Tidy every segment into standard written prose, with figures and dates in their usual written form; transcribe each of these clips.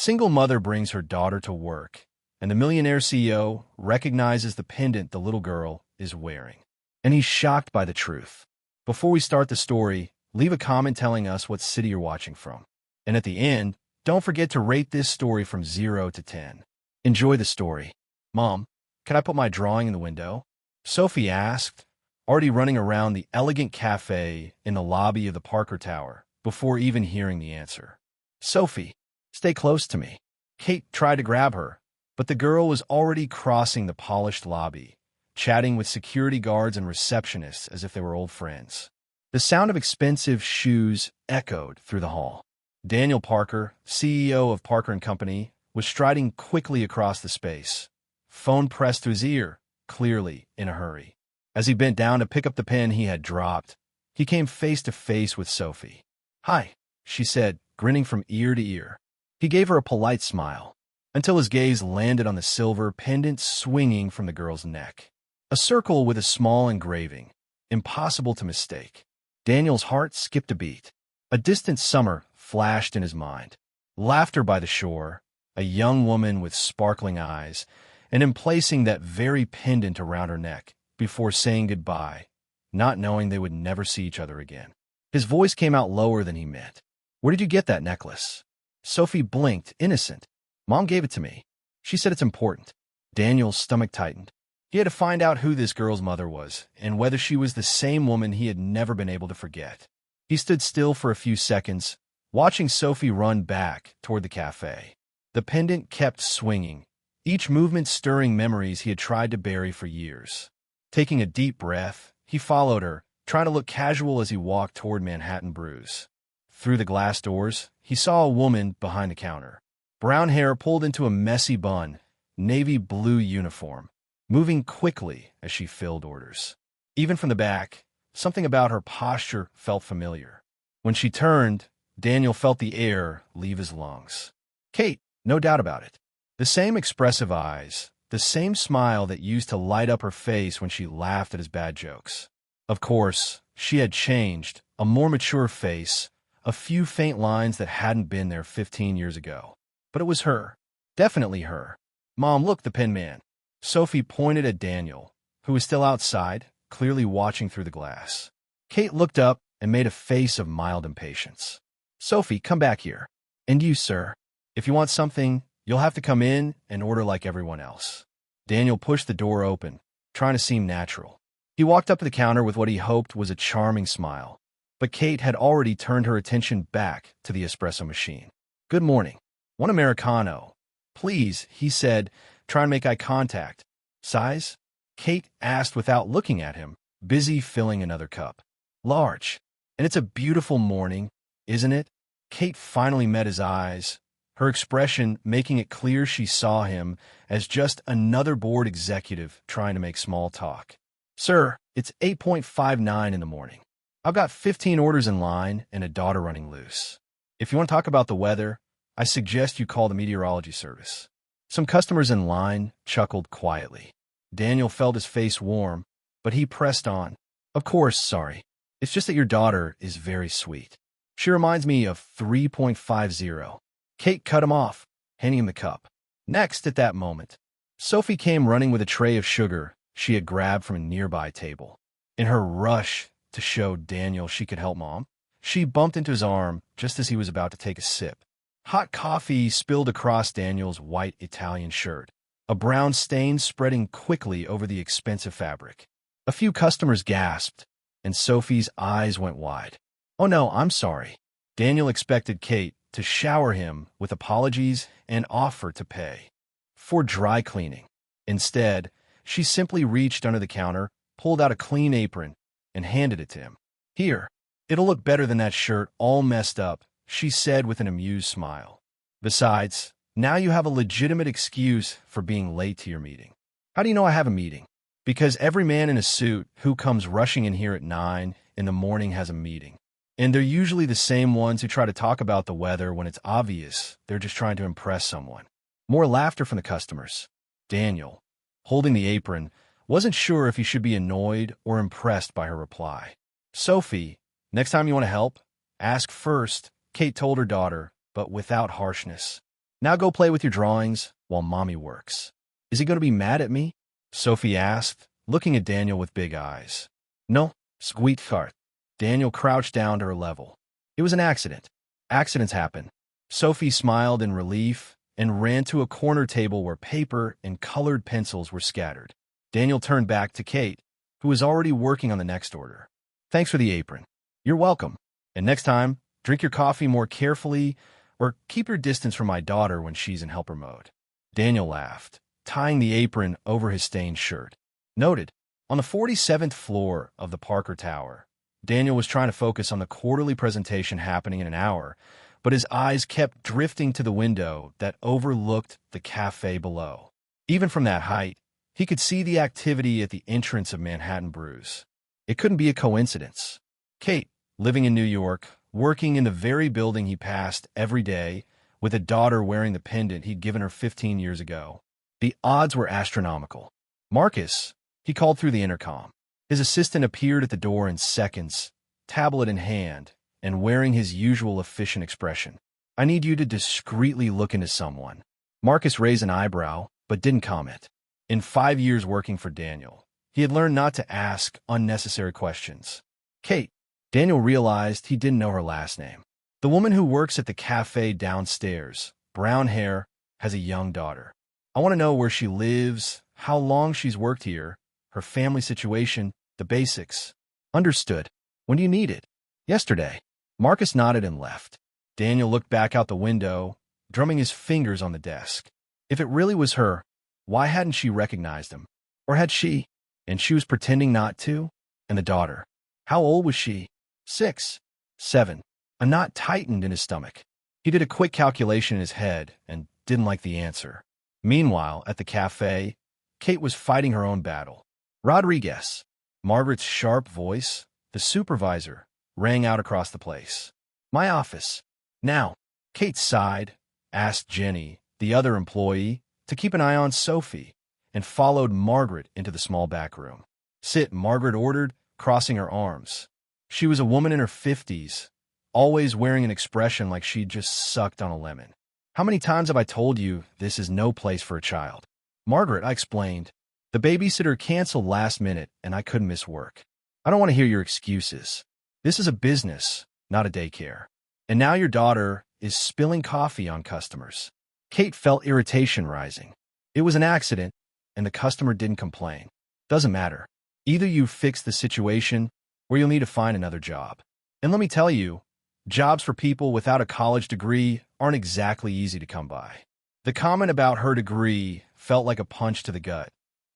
Single mother brings her daughter to work, and the millionaire CEO recognizes the pendant the little girl is wearing. And he's shocked by the truth. Before we start the story, leave a comment telling us what city you're watching from. And at the end, don't forget to rate this story from 0 to 10. Enjoy the story. Mom, can I put my drawing in the window? Sophie asked, already running around the elegant cafe in the lobby of the Parker Tower before even hearing the answer. Sophie, stay close to me. Kate tried to grab her, but the girl was already crossing the polished lobby, chatting with security guards and receptionists as if they were old friends. The sound of expensive shoes echoed through the hall. Daniel Parker, CEO of Parker & Company, was striding quickly across the space, phone pressed to his ear, clearly in a hurry. As he bent down to pick up the pen he had dropped, he came face to face with Sophie. "Hi," she said, grinning from ear to ear. He gave her a polite smile, until his gaze landed on the silver pendant swinging from the girl's neck. A circle with a small engraving, impossible to mistake. Daniel's heart skipped a beat. A distant summer flashed in his mind. Laughter by the shore, a young woman with sparkling eyes, and him placing that very pendant around her neck before saying goodbye, not knowing they would never see each other again. His voice came out lower than he meant. "Where did you get that necklace?" Sophie blinked, innocent. "Mom gave it to me. She said it's important." Daniel's stomach tightened. He had to find out who this girl's mother was, and whether she was the same woman he had never been able to forget. He stood still for a few seconds, watching Sophie run back toward the cafe. The pendant kept swinging, each movement stirring memories he had tried to bury for years. Taking a deep breath, he followed her, trying to look casual as he walked toward Manhattan Brews. Through the glass doors, he saw a woman behind the counter. Brown hair pulled into a messy bun, navy blue uniform, moving quickly as she filled orders. Even from the back, something about her posture felt familiar. When she turned, Daniel felt the air leave his lungs. Kate, no doubt about it. The same expressive eyes, the same smile that used to light up her face when she laughed at his bad jokes. Of course, she had changed, a more mature face, a few faint lines that hadn't been there 15 years ago. But it was her. Definitely her. "Mom, look, the pen man." Sophie pointed at Daniel, who was still outside, clearly watching through the glass. Kate looked up and made a face of mild impatience. "Sophie, come back here. And you, sir. If you want something, you'll have to come in and order like everyone else." Daniel pushed the door open, trying to seem natural. He walked up to the counter with what he hoped was a charming smile, but Kate had already turned her attention back to the espresso machine. "Good morning. One Americano, please," he said, trying to make eye contact. "Size?" Kate asked without looking at him, busy filling another cup. "Large. And it's a beautiful morning, isn't it?" Kate finally met his eyes, her expression making it clear she saw him as just another board executive trying to make small talk. "Sir, it's 8:59 in the morning. I've got 15 orders in line and a daughter running loose. If you want to talk about the weather, I suggest you call the meteorology service." Some customers in line chuckled quietly. Daniel felt his face warm, but he pressed on. "Of course, sorry. It's just that your daughter is very sweet. She reminds me of 3.50. Kate cut him off, handing him the cup. Next, at that moment, Sophie came running with a tray of sugar she had grabbed from a nearby table. In her rush to show Daniel she could help Mom, she bumped into his arm just as he was about to take a sip. Hot coffee spilled across Daniel's white Italian shirt, a brown stain spreading quickly over the expensive fabric. A few customers gasped, and Sophie's eyes went wide. "Oh no, I'm sorry." Daniel expected Kate to shower him with apologies and offer to pay for dry cleaning. Instead, she simply reached under the counter, pulled out a clean apron, and handed it to him. "Here, it'll look better than that shirt all messed up," she said with an amused smile. "Besides, now you have a legitimate excuse for being late to your meeting." "How do you know I have a meeting?" "Because every man in a suit who comes rushing in here at 9 in the morning has a meeting. And they're usually the same ones who try to talk about the weather when it's obvious they're just trying to impress someone." More laughter from the customers. Daniel, holding the apron, wasn't sure if he should be annoyed or impressed by her reply. "Sophie, next time you want to help, ask first," Kate told her daughter, but without harshness. Now go play with your drawings while mommy works. Is he going to be mad at me? Sophie asked, looking at Daniel with big eyes. No, sweetheart. Daniel crouched down to her level. It was an accident. Accidents happen. Sophie smiled in relief and ran to a corner table where paper and colored pencils were scattered. Daniel turned back to Kate, who was already working on the next order. Thanks for the apron. You're welcome. And next time, drink your coffee more carefully or keep your distance from my daughter when she's in helper mode. Daniel laughed, tying the apron over his stained shirt. Noted, on the 47th floor of the Parker Tower, Daniel was trying to focus on the quarterly presentation happening in an hour, but his eyes kept drifting to the window that overlooked the cafe below. Even from that height, he could see the activity at the entrance of Manhattan Brews. It couldn't be a coincidence. Kate, living in New York, working in the very building he passed every day, with a daughter wearing the pendant he'd given her 15 years ago. The odds were astronomical. Marcus, he called through the intercom. His assistant appeared at the door in seconds, tablet in hand, and wearing his usual efficient expression. I need you to discreetly look into someone. Marcus raised an eyebrow, but didn't comment. In 5 years working for Daniel, he had learned not to ask unnecessary questions. Kate. Daniel realized he didn't know her last name. The woman who works at the cafe downstairs, brown hair, has a young daughter. I want to know where she lives, how long she's worked here, her family situation, the basics. Understood. When do you need it? Yesterday. Marcus nodded and left. Daniel looked back out the window, drumming his fingers on the desk. If it really was her, why hadn't she recognized him? Or had she? And she was pretending not to? And the daughter. How old was she? 6, 7. A knot tightened in his stomach. He did a quick calculation in his head and didn't like the answer. Meanwhile, at the cafe, Kate was fighting her own battle. Rodriguez. Margaret's sharp voice, the supervisor, rang out across the place. My office. Now. Kate sighed, asked Jenny, the other employee, to keep an eye on Sophie, and followed Margaret into the small back room. Sit, Margaret ordered, crossing her arms. She was a woman in her 50s, always wearing an expression like she'd just sucked on a lemon. How many times have I told you this is no place for a child? Margaret, I explained. The babysitter canceled last minute and I couldn't miss work. I don't want to hear your excuses. This is a business, not a daycare. And now your daughter is spilling coffee on customers. Kate felt irritation rising. It was an accident, and the customer didn't complain. Doesn't matter. Either you fix the situation, or you'll need to find another job. And let me tell you, jobs for people without a college degree aren't exactly easy to come by. The comment about her degree felt like a punch to the gut,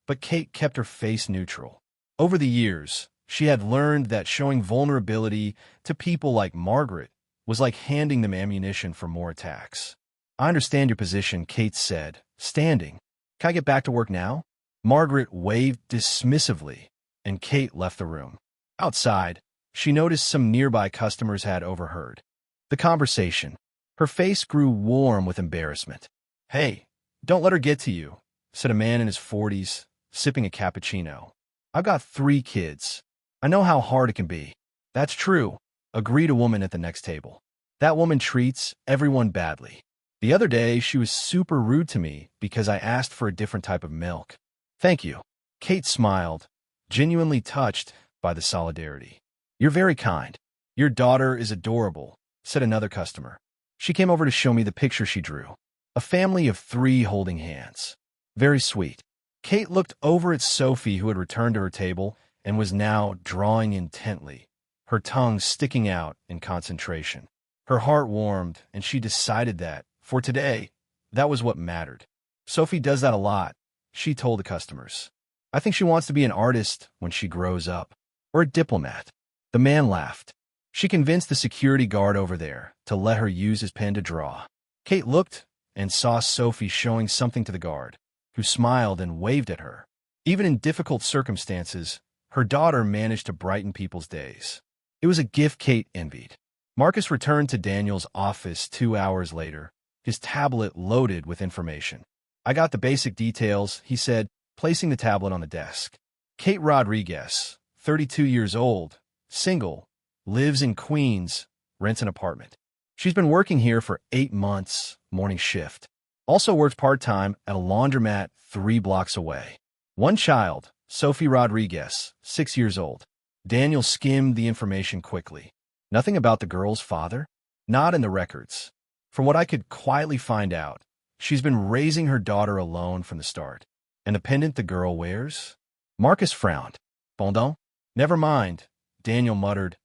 but Kate kept her face neutral. Over the years, she had learned that showing vulnerability to people like Margaret was like handing them ammunition for more attacks. I understand your position, Kate said, standing. Can I get back to work now? Margaret waved dismissively, and Kate left the room. Outside, she noticed some nearby customers had overheard the conversation. Her face grew warm with embarrassment. Hey, don't let her get to you, said a man in his 40s, sipping a cappuccino. I've got 3 kids. I know how hard it can be. That's true, agreed a woman at the next table. That woman treats everyone badly. The other day, she was super rude to me because I asked for a different type of milk. Thank you. Kate smiled, genuinely touched by the solidarity. You're very kind. Your daughter is adorable, said another customer. She came over to show me the picture she drew. A family of 3 holding hands. Very sweet. Kate looked over at Sophie, who had returned to her table and was now drawing intently, her tongue sticking out in concentration. Her heart warmed, and she decided that, for today, that was what mattered. Sophie does that a lot, she told the customers. I think she wants to be an artist when she grows up, or a diplomat. The man laughed. She convinced the security guard over there to let her use his pen to draw. Kate looked and saw Sophie showing something to the guard, who smiled and waved at her. Even in difficult circumstances, her daughter managed to brighten people's days. It was a gift Kate envied. Marcus returned to Daniel's office 2 hours later, his tablet loaded with information. I got the basic details, he said, placing the tablet on the desk. Kate Rodriguez, 32 years old, single, lives in Queens, rents an apartment. She's been working here for 8 months, morning shift. also worked part-time at a laundromat 3 blocks away. One child, Sophie Rodriguez, 6 years old. Daniel skimmed the information quickly. Nothing about the girl's father? Not in the records. From what I could quietly find out, she's been raising her daughter alone from the start. And the pendant the girl wears? Marcus frowned. Pendant? Never mind, Daniel muttered,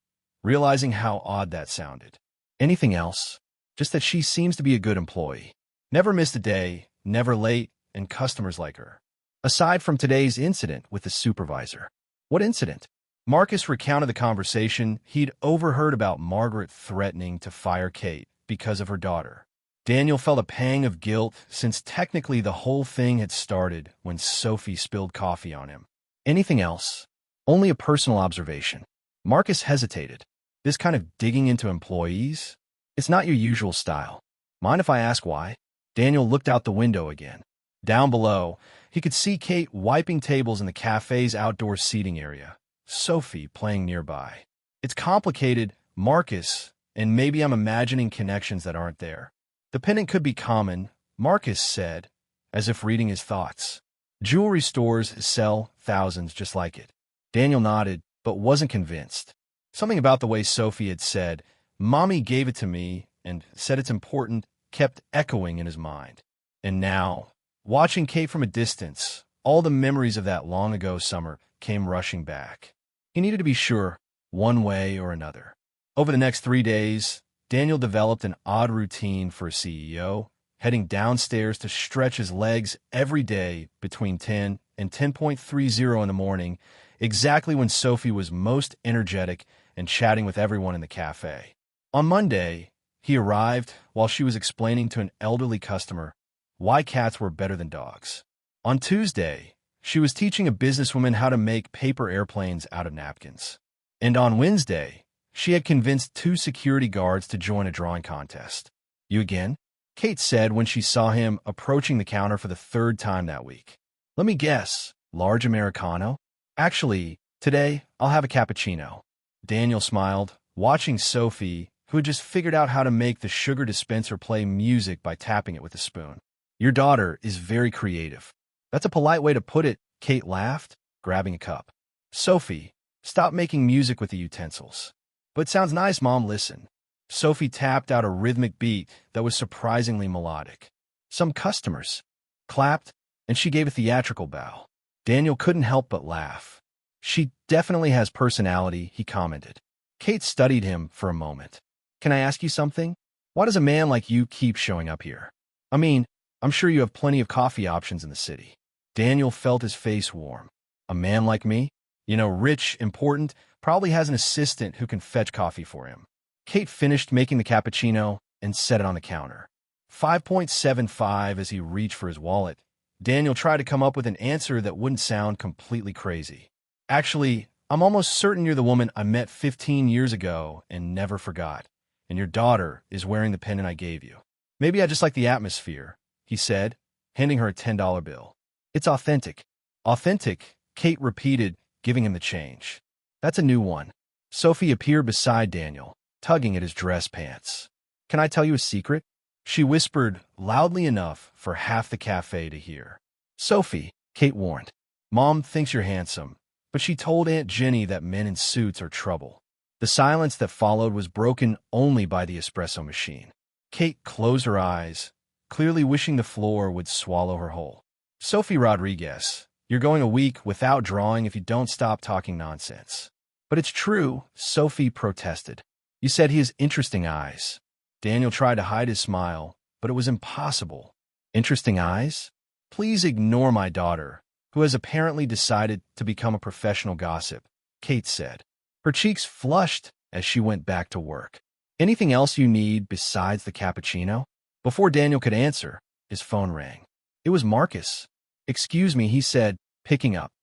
realizing how odd that sounded. Anything else? Just that she seems to be a good employee. Never missed a day, never late, and customers like her. Aside from today's incident with the supervisor. What incident? Marcus recounted the conversation he'd overheard about Margaret threatening to fire Kate because of her daughter. Daniel felt a pang of guilt since technically the whole thing had started when Sophie spilled coffee on him. Anything else? Only a personal observation. Marcus hesitated. This kind of digging into employees? It's not your usual style. Mind if I ask why? Daniel looked out the window again. Down below, he could see Kate wiping tables in the cafe's outdoor seating area, Sophie playing nearby. It's complicated, Marcus, and maybe I'm imagining connections that aren't there. The pendant could be common, Marcus said, as if reading his thoughts. Jewelry stores sell thousands just like it. Daniel nodded, but wasn't convinced. Something about the way Sophie had said, "Mommy gave it to me," and said it's important, kept echoing in his mind. And now, watching Kate from a distance, all the memories of that long-ago summer came rushing back. He needed to be sure, one way or another. Over the next 3 days, Daniel developed an odd routine for a CEO, heading downstairs to stretch his legs every day between 10 and 10:30 in the morning, exactly when Sophie was most energetic and chatting with everyone in the cafe. On Monday, he arrived while she was explaining to an elderly customer why cats were better than dogs. On Tuesday, she was teaching a businesswoman how to make paper airplanes out of napkins. And on Wednesday, she had convinced 2 security guards to join a drawing contest. "You again?" Kate said when she saw him approaching the counter for the 3rd time that week. "Let me guess, large Americano?" "Actually, today, I'll have a cappuccino." Daniel smiled, watching Sophie, who had just figured out how to make the sugar dispenser play music by tapping it with a spoon. "Your daughter is very creative." "That's a polite way to put it," Kate laughed, grabbing a cup. "Sophie, stop making music with the utensils." "But sounds nice, Mom, listen." Sophie tapped out a rhythmic beat that was surprisingly melodic. Some customers clapped, and she gave a theatrical bow. Daniel couldn't help but laugh. "She definitely has personality," he commented. Kate studied him for a moment. "Can I ask you something? Why does a man like you keep showing up here? I mean, I'm sure you have plenty of coffee options in the city." Daniel felt his face warm. "A man like me? You know, rich, important, probably has an assistant who can fetch coffee for him." Kate finished making the cappuccino and set it on the counter. 5.75 as he reached for his wallet. Daniel tried to come up with an answer that wouldn't sound completely crazy. "Actually, I'm almost certain you're the woman I met 15 years ago and never forgot, and your daughter is wearing the pendant I gave you. Maybe I just like the atmosphere," he said, handing her a $10 bill. "It's authentic." "Authentic," Kate repeated, giving him the change. "That's a new one." Sophie appeared beside Daniel, tugging at his dress pants. "Can I tell you a secret?" she whispered loudly enough for half the cafe to hear. "Sophie," Kate warned, "Mom thinks you're handsome, but she told Aunt Jenny that men in suits are trouble." The silence that followed was broken only by the espresso machine. Kate closed her eyes, clearly wishing the floor would swallow her whole. "Sophie Rodriguez, you're going a week without drawing if you don't stop talking nonsense." "But it's true," Sophie protested. "You said he has interesting eyes." Daniel tried to hide his smile, but it was impossible. "Interesting eyes? Please ignore my daughter, who has apparently decided to become a professional gossip," Kate said. Her cheeks flushed as she went back to work. "Anything else you need besides the cappuccino?" Before Daniel could answer, his phone rang. It was Marcus. "Excuse me," he said, picking up.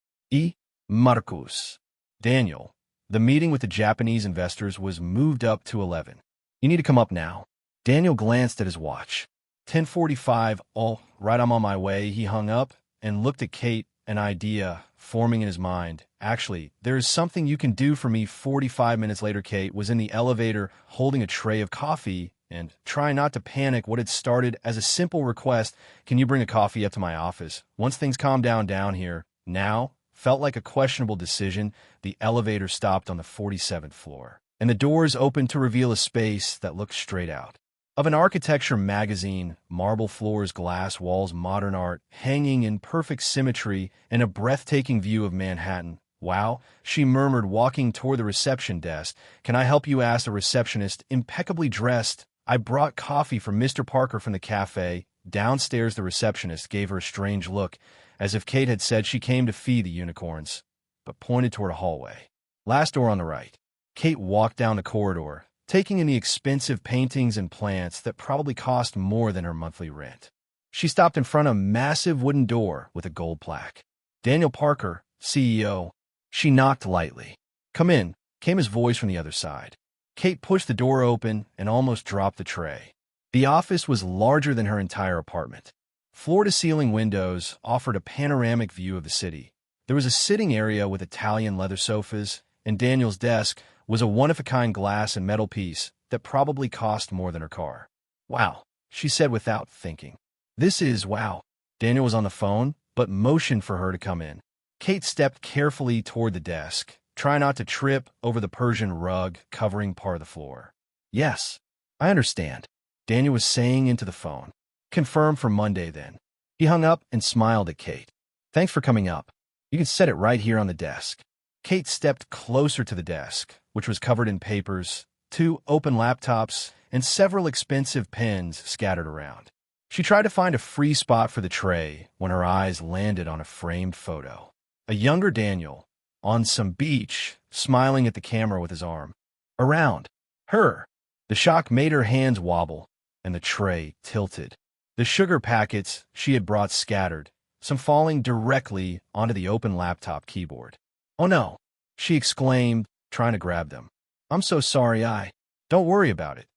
Marcus. "Daniel, the meeting with the Japanese investors was moved up to 11. You need to come up now." Daniel glanced at his watch. 10:45, "Oh, right, I'm on my way." He hung up and looked at Kate, an idea forming in his mind. "Actually, there is something you can do for me." 45 minutes later, Kate was in the elevator holding a tray of coffee and trying not to panic what had started as a simple request, "Can you bring a coffee up to my office? Once things calm down here," now felt like a questionable decision. The elevator stopped on the 47th floor, and the doors opened to reveal a space that looked straight out of an architecture magazine. Marble floors, glass walls, modern art, hanging in perfect symmetry, and a breathtaking view of Manhattan. "Wow," she murmured, walking toward the reception desk. "Can I help you?" asked a receptionist, impeccably dressed. "I brought coffee for Mr. Parker from the cafe." Downstairs, the receptionist gave her a strange look, as if Kate had said she came to feed the unicorns, but pointed toward a hallway. "Last door on the right." Kate walked down the corridor, taking in the expensive paintings and plants that probably cost more than her monthly rent. She stopped in front of a massive wooden door with a gold plaque. "Daniel Parker, CEO." She knocked lightly. "Come in," came his voice from the other side. Kate pushed the door open and almost dropped the tray. The office was larger than her entire apartment. Floor-to-ceiling windows offered a panoramic view of the city. There was a sitting area with Italian leather sofas, and Daniel's desk was a one-of-a-kind glass and metal piece that probably cost more than her car. "Wow," she said without thinking. "This is wow." Daniel was on the phone, but motioned for her to come in. Kate stepped carefully toward the desk, trying not to trip over the Persian rug covering part of the floor. "Yes, I understand," Daniel was saying into the phone. "Confirm for Monday, then." He hung up and smiled at Kate. "Thanks for coming up. You can set it right here on the desk." Kate stepped closer to the desk, which was covered in papers, 2 open laptops, and several expensive pens scattered around. She tried to find a free spot for the tray when her eyes landed on a framed photo. A younger Daniel, on some beach, smiling at the camera with his arm around her. The shock made her hands wobble, and the tray tilted. The sugar packets she had brought scattered, some falling directly onto the open laptop keyboard. "Oh no," she exclaimed, trying to grab them. "I'm so sorry. Don't worry about it,"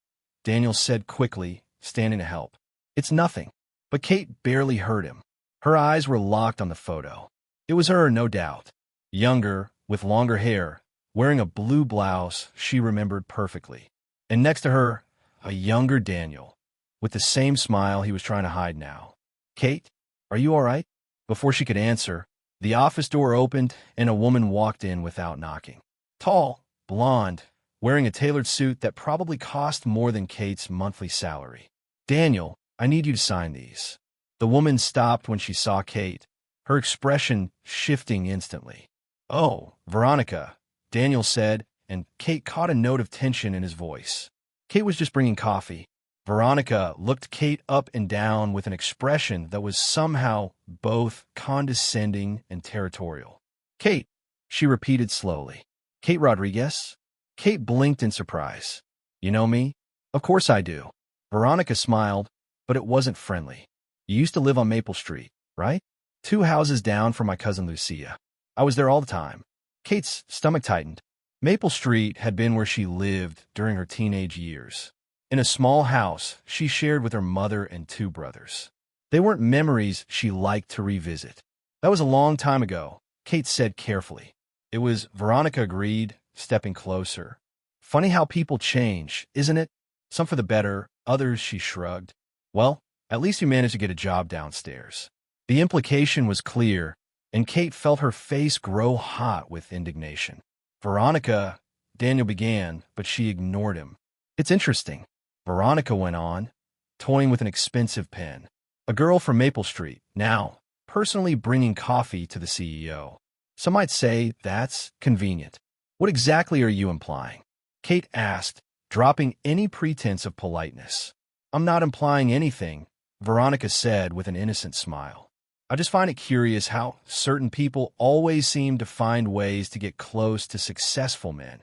Daniel said quickly, standing to help. "It's nothing." But Kate barely heard him. Her eyes were locked on the photo. It was her, no doubt. Younger, with longer hair, wearing a blue blouse she remembered perfectly. And next to her, a younger Daniel, with the same smile he was trying to hide now. "Kate, are you all right?" Before she could answer, the office door opened and a woman walked in without knocking. Tall, blonde, wearing a tailored suit that probably cost more than Kate's monthly salary. "Daniel, I need you to sign these." The woman stopped when she saw Kate, her expression shifting instantly. "Oh, Veronica," Daniel said, and Kate caught a note of tension in his voice. Kate was just bringing coffee. Veronica looked Kate up and down with an expression that was somehow both condescending and territorial. "Kate," she repeated slowly. "Kate Rodriguez?" Kate blinked in surprise. "You know me?" "Of course I do." Veronica smiled, but it wasn't friendly. "You used to live on Maple Street, right?" "2 houses down from my cousin Lucia. I was there all the time." Kate's stomach tightened. Maple Street had been where she lived during her teenage years, in a small house she shared with her mother and 2 brothers. They weren't memories she liked to revisit. "That was a long time ago," Kate said carefully. "It was," Veronica agreed, stepping closer. "Funny how people change, isn't it? Some for the better, others," she shrugged. "Well, at least you managed to get a job downstairs." The implication was clear, and Kate felt her face grow hot with indignation. "Veronica," Daniel began, but she ignored him. "It's interesting," Veronica went on, toying with an expensive pen. "A girl from Maple Street, now, personally bringing coffee to the CEO. Some might say that's convenient." "What exactly are you implying?" Kate asked, dropping any pretense of politeness. "I'm not implying anything," Veronica said with an innocent smile. "I just find it curious how certain people always seem to find ways to get close to successful men,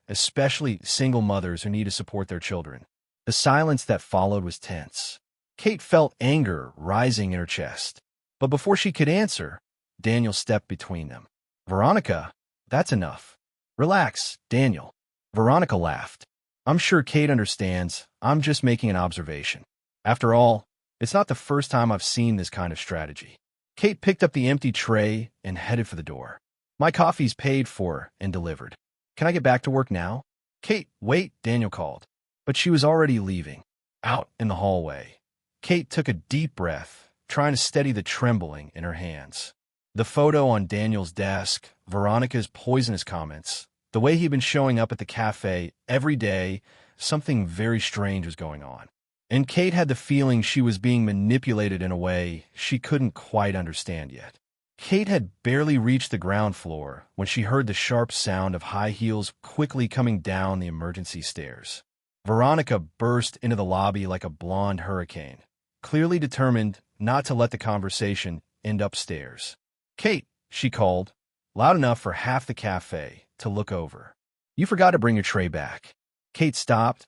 especially single mothers who need to support their children." The silence that followed was tense. Kate felt anger rising in her chest. But before she could answer, Daniel stepped between them. "Veronica, that's enough." "Relax, Daniel." Veronica laughed. "I'm sure Kate understands. I'm just making an observation. After all, it's not the first time I've seen this kind of strategy." Kate picked up the empty tray and headed for the door. "My coffee's paid for and delivered. Can I get back to work now?" "Kate, wait," Daniel called. But she was already leaving. Out in the hallway, Kate took a deep breath, trying to steady the trembling in her hands. The photo on Daniel's desk, Veronica's poisonous comments, the way he'd been showing up at the cafe every day, something very strange was going on. And Kate had the feeling she was being manipulated in a way she couldn't quite understand yet. Kate had barely reached the ground floor when she heard the sharp sound of high heels quickly coming down the emergency stairs. Veronica burst into the lobby like a blonde hurricane, clearly determined not to let the conversation end upstairs. "Kate," she called, loud enough for half the cafe to look over. "You forgot to bring your tray back." Kate stopped,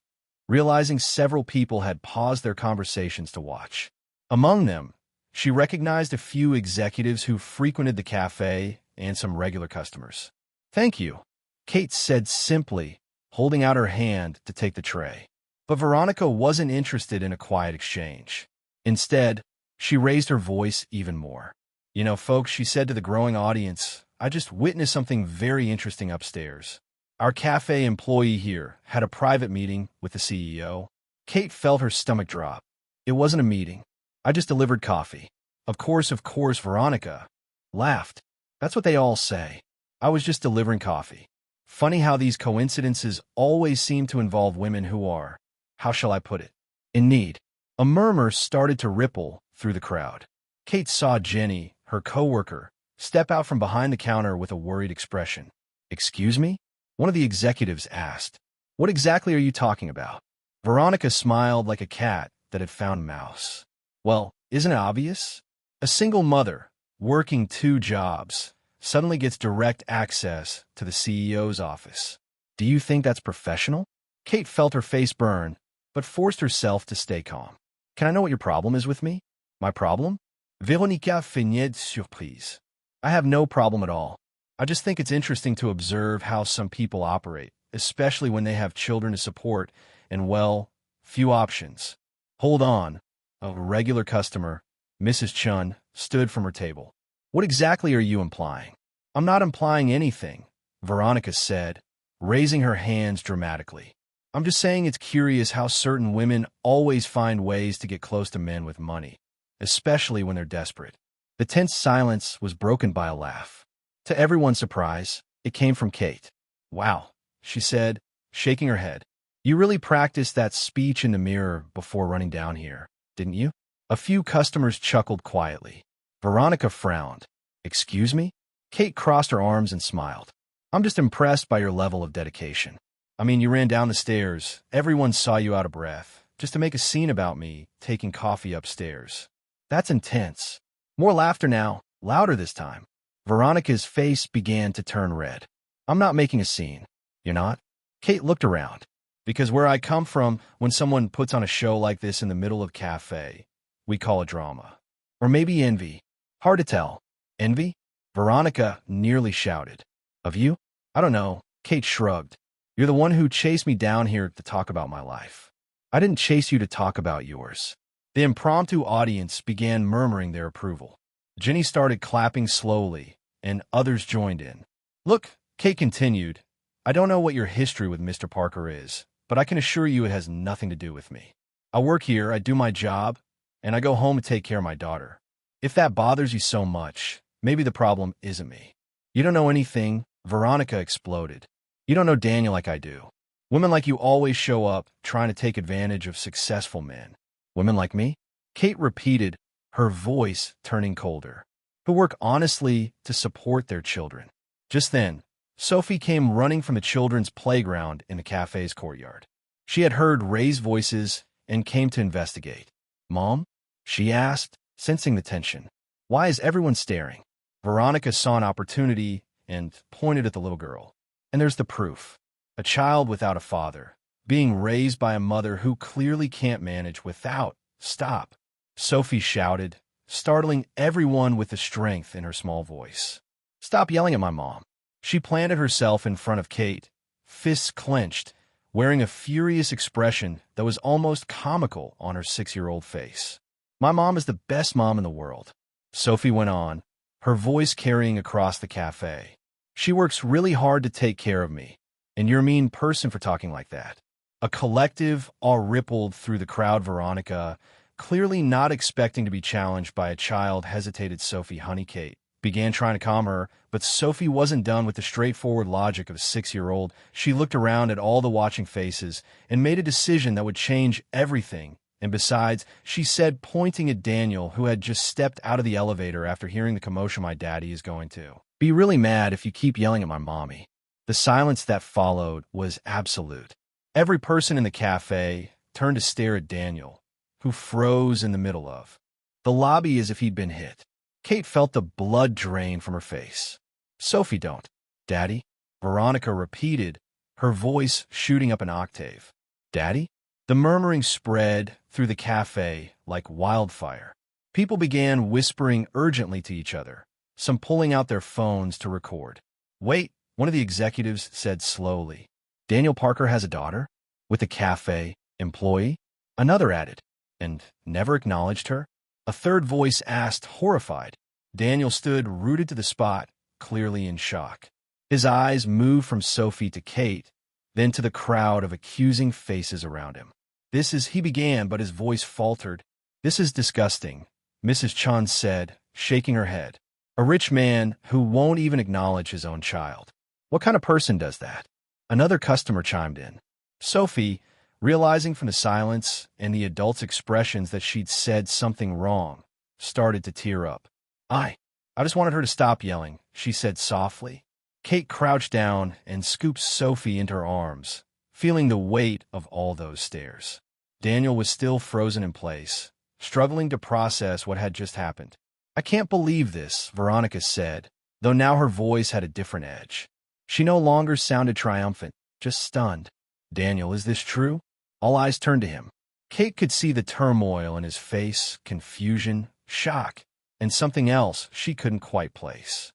realizing several people had paused their conversations to watch. Among them, she recognized a few executives who frequented the cafe and some regular customers. "Thank you," Kate said simply, holding out her hand to take the tray. But Veronica wasn't interested in a quiet exchange. Instead, she raised her voice even more. "You know, folks," she said to the growing audience, "I just witnessed something very interesting upstairs. Our cafe employee here had a private meeting with the CEO." Kate felt her stomach drop. "It wasn't a meeting. I just delivered coffee." Of course, Veronica laughed. "That's what they all say. I was just delivering coffee." Funny how these coincidences always seem to involve women who are, how shall I put it, in need. A murmur started to ripple through the crowd. Kate saw Jenny, her coworker, step out from behind the counter with a worried expression. "Excuse me?" one of the executives asked. "What exactly are you talking about?" Veronica smiled like a cat that had found a mouse. "Well, isn't it obvious? A single mother, working 2 jobs, suddenly gets direct access to the CEO's office. Do you think that's professional?" Kate felt her face burn, but forced herself to stay calm. "Can I know what your problem is with me?" "My problem?" Veronica feigned surprise. "I have no problem at all. I just think it's interesting to observe how some people operate, especially when they have children to support and, well, few options." "Hold on." A regular customer, Mrs. Chun, stood from her table. "What exactly are you implying?" "I'm not implying anything," Veronica said, raising her hands dramatically. "I'm just saying it's curious how certain women always find ways to get close to men with money, especially when they're desperate." The tense silence was broken by a laugh. To everyone's surprise, it came from Kate. "Wow," she said, shaking her head. "You really practiced that speech in the mirror before running down here, didn't you?" A few customers chuckled quietly. Veronica frowned. "Excuse me?" Kate crossed her arms and smiled. "I'm just impressed by your level of dedication. I mean, you ran down the stairs. Everyone saw you out of breath, just to make a scene about me taking coffee upstairs. That's intense." More laughter now, louder this time. Veronica's face began to turn red. "I'm not making a scene." "You're not?" Kate looked around. "Because where I come from, when someone puts on a show like this in the middle of a cafe, we call it drama. Or maybe envy. Hard to tell." "Envy?" Veronica nearly shouted. "Of you?" "I don't know." Kate shrugged. "You're the one who chased me down here to talk about my life. I didn't chase you to talk about yours." The impromptu audience began murmuring their approval. Jenny started clapping slowly, and others joined in. "Look," Kate continued, "I don't know what your history with Mr. Parker is, but I can assure you it has nothing to do with me. I work here, I do my job, and I go home to take care of my daughter. If that bothers you so much, maybe the problem isn't me." "You don't know anything," Veronica exploded. "You don't know Daniel like I do. Women like you always show up trying to take advantage of successful men." "Women like me?" Kate repeated, her voice turning colder. "Who work honestly to support their children." Just then, Sophie came running from the children's playground in the cafe's courtyard. She had heard raised voices and came to investigate. "Mom?" she asked, sensing the tension. "Why is everyone staring?" Veronica saw an opportunity and pointed at the little girl. "And there's the proof. A child without a father, being raised by a mother who clearly can't manage without." "Stop," Sophie shouted, startling everyone with the strength in her small voice. "Stop yelling at my mom." She planted herself in front of Kate, fists clenched, wearing a furious expression that was almost comical on her 6-year-old face. "My mom is the best mom in the world," Sophie went on, her voice carrying across the cafe. "She works really hard to take care of me, and you're a mean person for talking like that." A collective awe rippled through the crowd. Veronica, clearly not expecting to be challenged by a child, hesitated. Sophie Honeycate began trying to calm her, but Sophie wasn't done with the straightforward logic of a 6-year-old. She looked around at all the watching faces and made a decision that would change everything. And besides, she said, pointing at Daniel, who had just stepped out of the elevator after hearing the commotion, my daddy is going to be really mad if you keep yelling at my mommy. The silence that followed was absolute. Every person in the cafe turned to stare at Daniel, who froze in the middle of the lobby as if he'd been hit. Kate felt the blood drain from her face. Sophie, don't. Daddy? Veronica repeated, her voice shooting up an octave. Daddy? The murmuring spread through the cafe like wildfire. People began whispering urgently to each other, some pulling out their phones to record. Wait, one of the executives said slowly. Daniel Parker has a daughter? With a cafe employee? Another added, and never acknowledged her? A third voice asked, horrified. Daniel stood rooted to the spot, clearly in shock. His eyes moved from Sophie to Kate, then to the crowd of accusing faces around him. He began, but his voice faltered. This is disgusting, Mrs. Chun said, shaking her head. A rich man who won't even acknowledge his own child. What kind of person does that? Another customer chimed in. Sophie, realizing from the silence and the adult's expressions that she'd said something wrong, started to tear up. I just wanted her to stop yelling, she said softly. Kate crouched down and scooped Sophie into her arms, feeling the weight of all those stares. Daniel was still frozen in place, struggling to process what had just happened. I can't believe this, Veronica said, though now her voice had a different edge. She no longer sounded triumphant, just stunned. Daniel, is this true? All eyes turned to him. Kate could see the turmoil in his face, confusion, shock, and something else she couldn't quite place.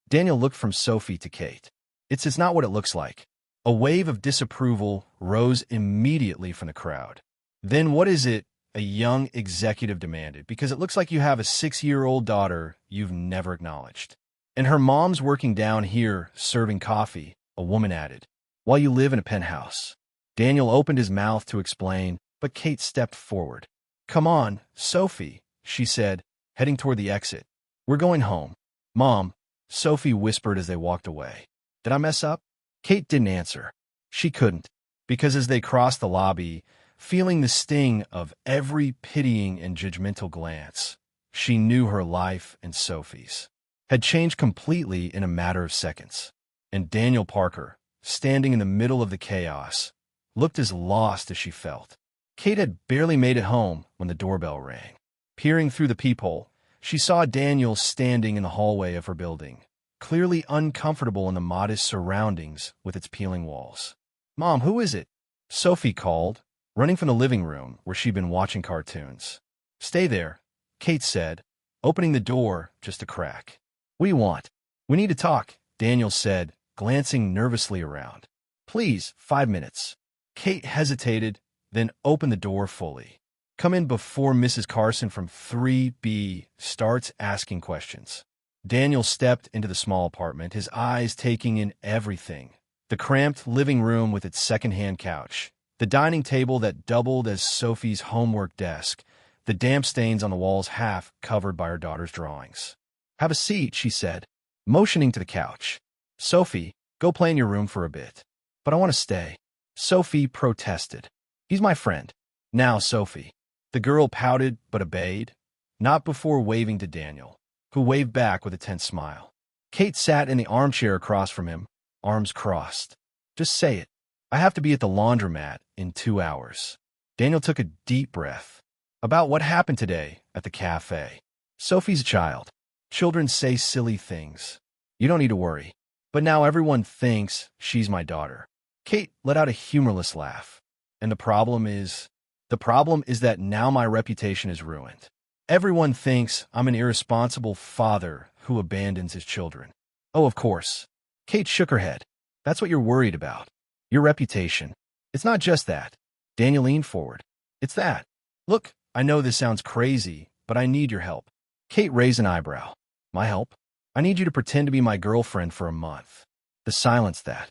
Daniel looked from Sophie to Kate. It's not what it looks like. A wave of disapproval rose immediately from the crowd. Then what is it? A young executive demanded, because it looks like you have a 6-year-old daughter you've never acknowledged. And her mom's working down here serving coffee, a woman added, while you live in a penthouse. Daniel opened his mouth to explain, but Kate stepped forward. Come on, Sophie, she said, heading toward the exit. We're going home. Mom, Sophie whispered as they walked away. Did I mess up? Kate didn't answer. She couldn't, because as they crossed the lobby, feeling the sting of every pitying and judgmental glance, she knew her life and Sophie's had changed completely in a matter of seconds. And Daniel Parker, standing in the middle of the chaos, looked as lost as she felt. Kate had barely made it home when the doorbell rang. Peering through the peephole, she saw Daniel standing in the hallway of her building, clearly uncomfortable in the modest surroundings with its peeling walls. Mom, who is it? Sophie called, running from the living room where she'd been watching cartoons. Stay there, Kate said, opening the door just a crack. What do you want? We need to talk, Daniel said, glancing nervously around. Please, 5 minutes. Kate hesitated, then opened the door fully. Come in before Mrs. Carson from 3B starts asking questions. Daniel stepped into the small apartment, his eyes taking in everything. The cramped living room with its second-hand couch, the dining table that doubled as Sophie's homework desk, the damp stains on the walls half covered by her daughter's drawings. Have a seat, she said, motioning to the couch. Sophie, go play in your room for a bit. But I want to stay. Sophie protested. He's my friend. Now, Sophie. The girl pouted but obeyed, not before waving to Daniel, who waved back with a tense smile. Kate sat in the armchair across from him, arms crossed. Just say it. I have to be at the laundromat in 2 hours. Daniel took a deep breath. About what happened today at the cafe. Sophie's a child. Children say silly things. You don't need to worry. But now everyone thinks she's my daughter. Kate let out a humorless laugh. And the problem is that now my reputation is ruined. Everyone thinks I'm an irresponsible father who abandons his children. Oh, of course. Kate shook her head. That's what you're worried about. Your reputation. It's not just that. Daniel leaned forward. It's that. Look, I know this sounds crazy, but I need your help. Kate raised an eyebrow. My help? I need you to pretend to be my girlfriend for a month. The silence that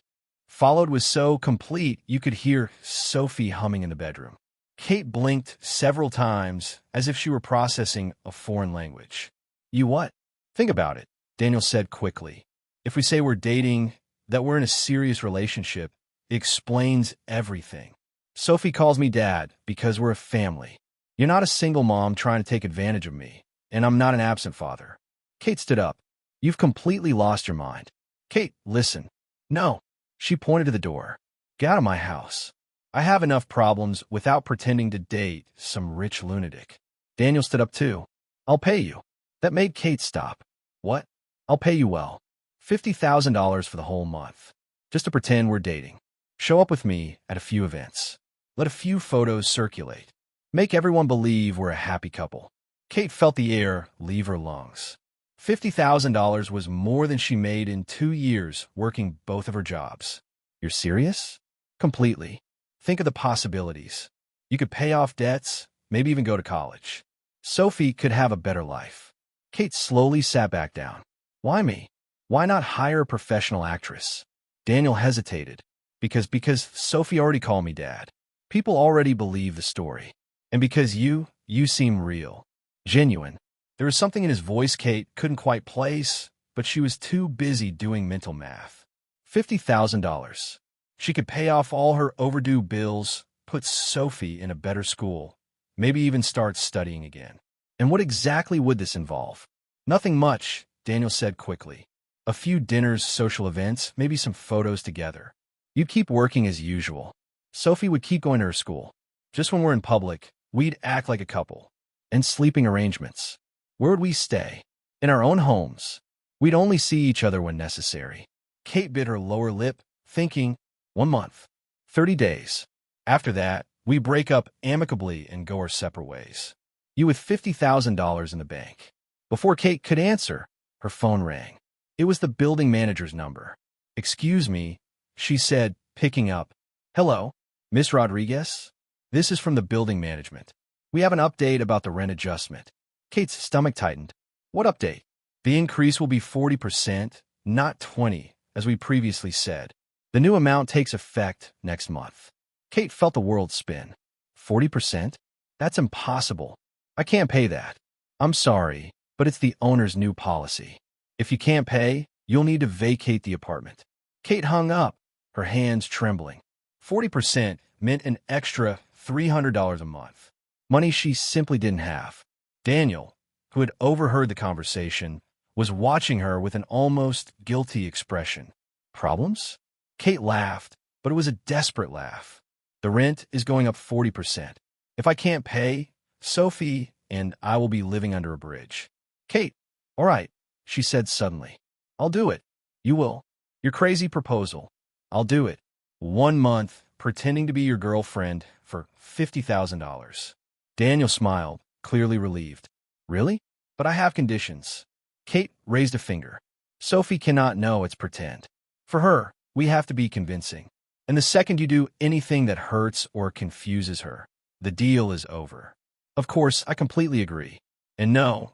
followed was so complete you could hear Sophie humming in the bedroom. Kate blinked several times as if she were processing a foreign language. You what? Think about it, Daniel said quickly. If we say we're dating, that we're in a serious relationship, it explains everything. Sophie calls me dad because we're a family. You're not a single mom trying to take advantage of me, and I'm not an absent father. Kate stood up. You've completely lost your mind. Kate, listen. No. She pointed to the door. Get out of my house. I have enough problems without pretending to date some rich lunatic. Daniel stood up too. I'll pay you. That made Kate stop. What? I'll pay you well. $50,000 for the whole month. Just to pretend we're dating. Show up with me at a few events. Let a few photos circulate. Make everyone believe we're a happy couple. Kate felt the air leave her lungs. $50,000 was more than she made in 2 years working both of her jobs. You're serious? Completely. Think of the possibilities. You could pay off debts, maybe even go to college. Sophie could have a better life. Kate slowly sat back down. Why me? Why not hire a professional actress? Daniel hesitated. Because Sophie already called me dad. People already believe the story. And because you seem real. Genuine. There was something in his voice Kate couldn't quite place, but she was too busy doing mental math. $50,000. She could pay off all her overdue bills, put Sophie in a better school, maybe even start studying again. And what exactly would this involve? Nothing much, Daniel said quickly. A few dinners, social events, maybe some photos together. You'd keep working as usual. Sophie would keep going to her school. Just when we're in public, we'd act like a couple. And sleeping arrangements. Where would we stay? In our own homes. We'd only see each other when necessary. Kate bit her lower lip, thinking, 1 month. 30 days. After that, we break up amicably and go our separate ways. You with $50,000 in the bank. Before Kate could answer, her phone rang. It was the building manager's number. Excuse me, she said, picking up. Hello, Miss Rodriguez? This is from the building management. We have an update about the rent adjustment. Kate's stomach tightened. What update? The increase will be 40%, not 20%, as we previously said. The new amount takes effect next month. Kate felt the world spin. 40%? That's impossible. I can't pay that. I'm sorry, but it's the owner's new policy. If you can't pay, you'll need to vacate the apartment. Kate hung up, her hands trembling. 40% meant an extra $300 a month. Money she simply didn't have. Daniel, who had overheard the conversation, was watching her with an almost guilty expression. Problems? Kate laughed, but it was a desperate laugh. The rent is going up 40%. If I can't pay, Sophie and I will be living under a bridge. Kate, all right, she said suddenly. I'll do it. You will. Your crazy proposal. I'll do it. 1 month, pretending to be your girlfriend for $50,000. Daniel smiled, clearly relieved. Really? But I have conditions. Kate raised a finger. Sophie cannot know it's pretend. For her, we have to be convincing. And the second you do anything that hurts or confuses her, the deal is over. Of course, I completely agree. And no,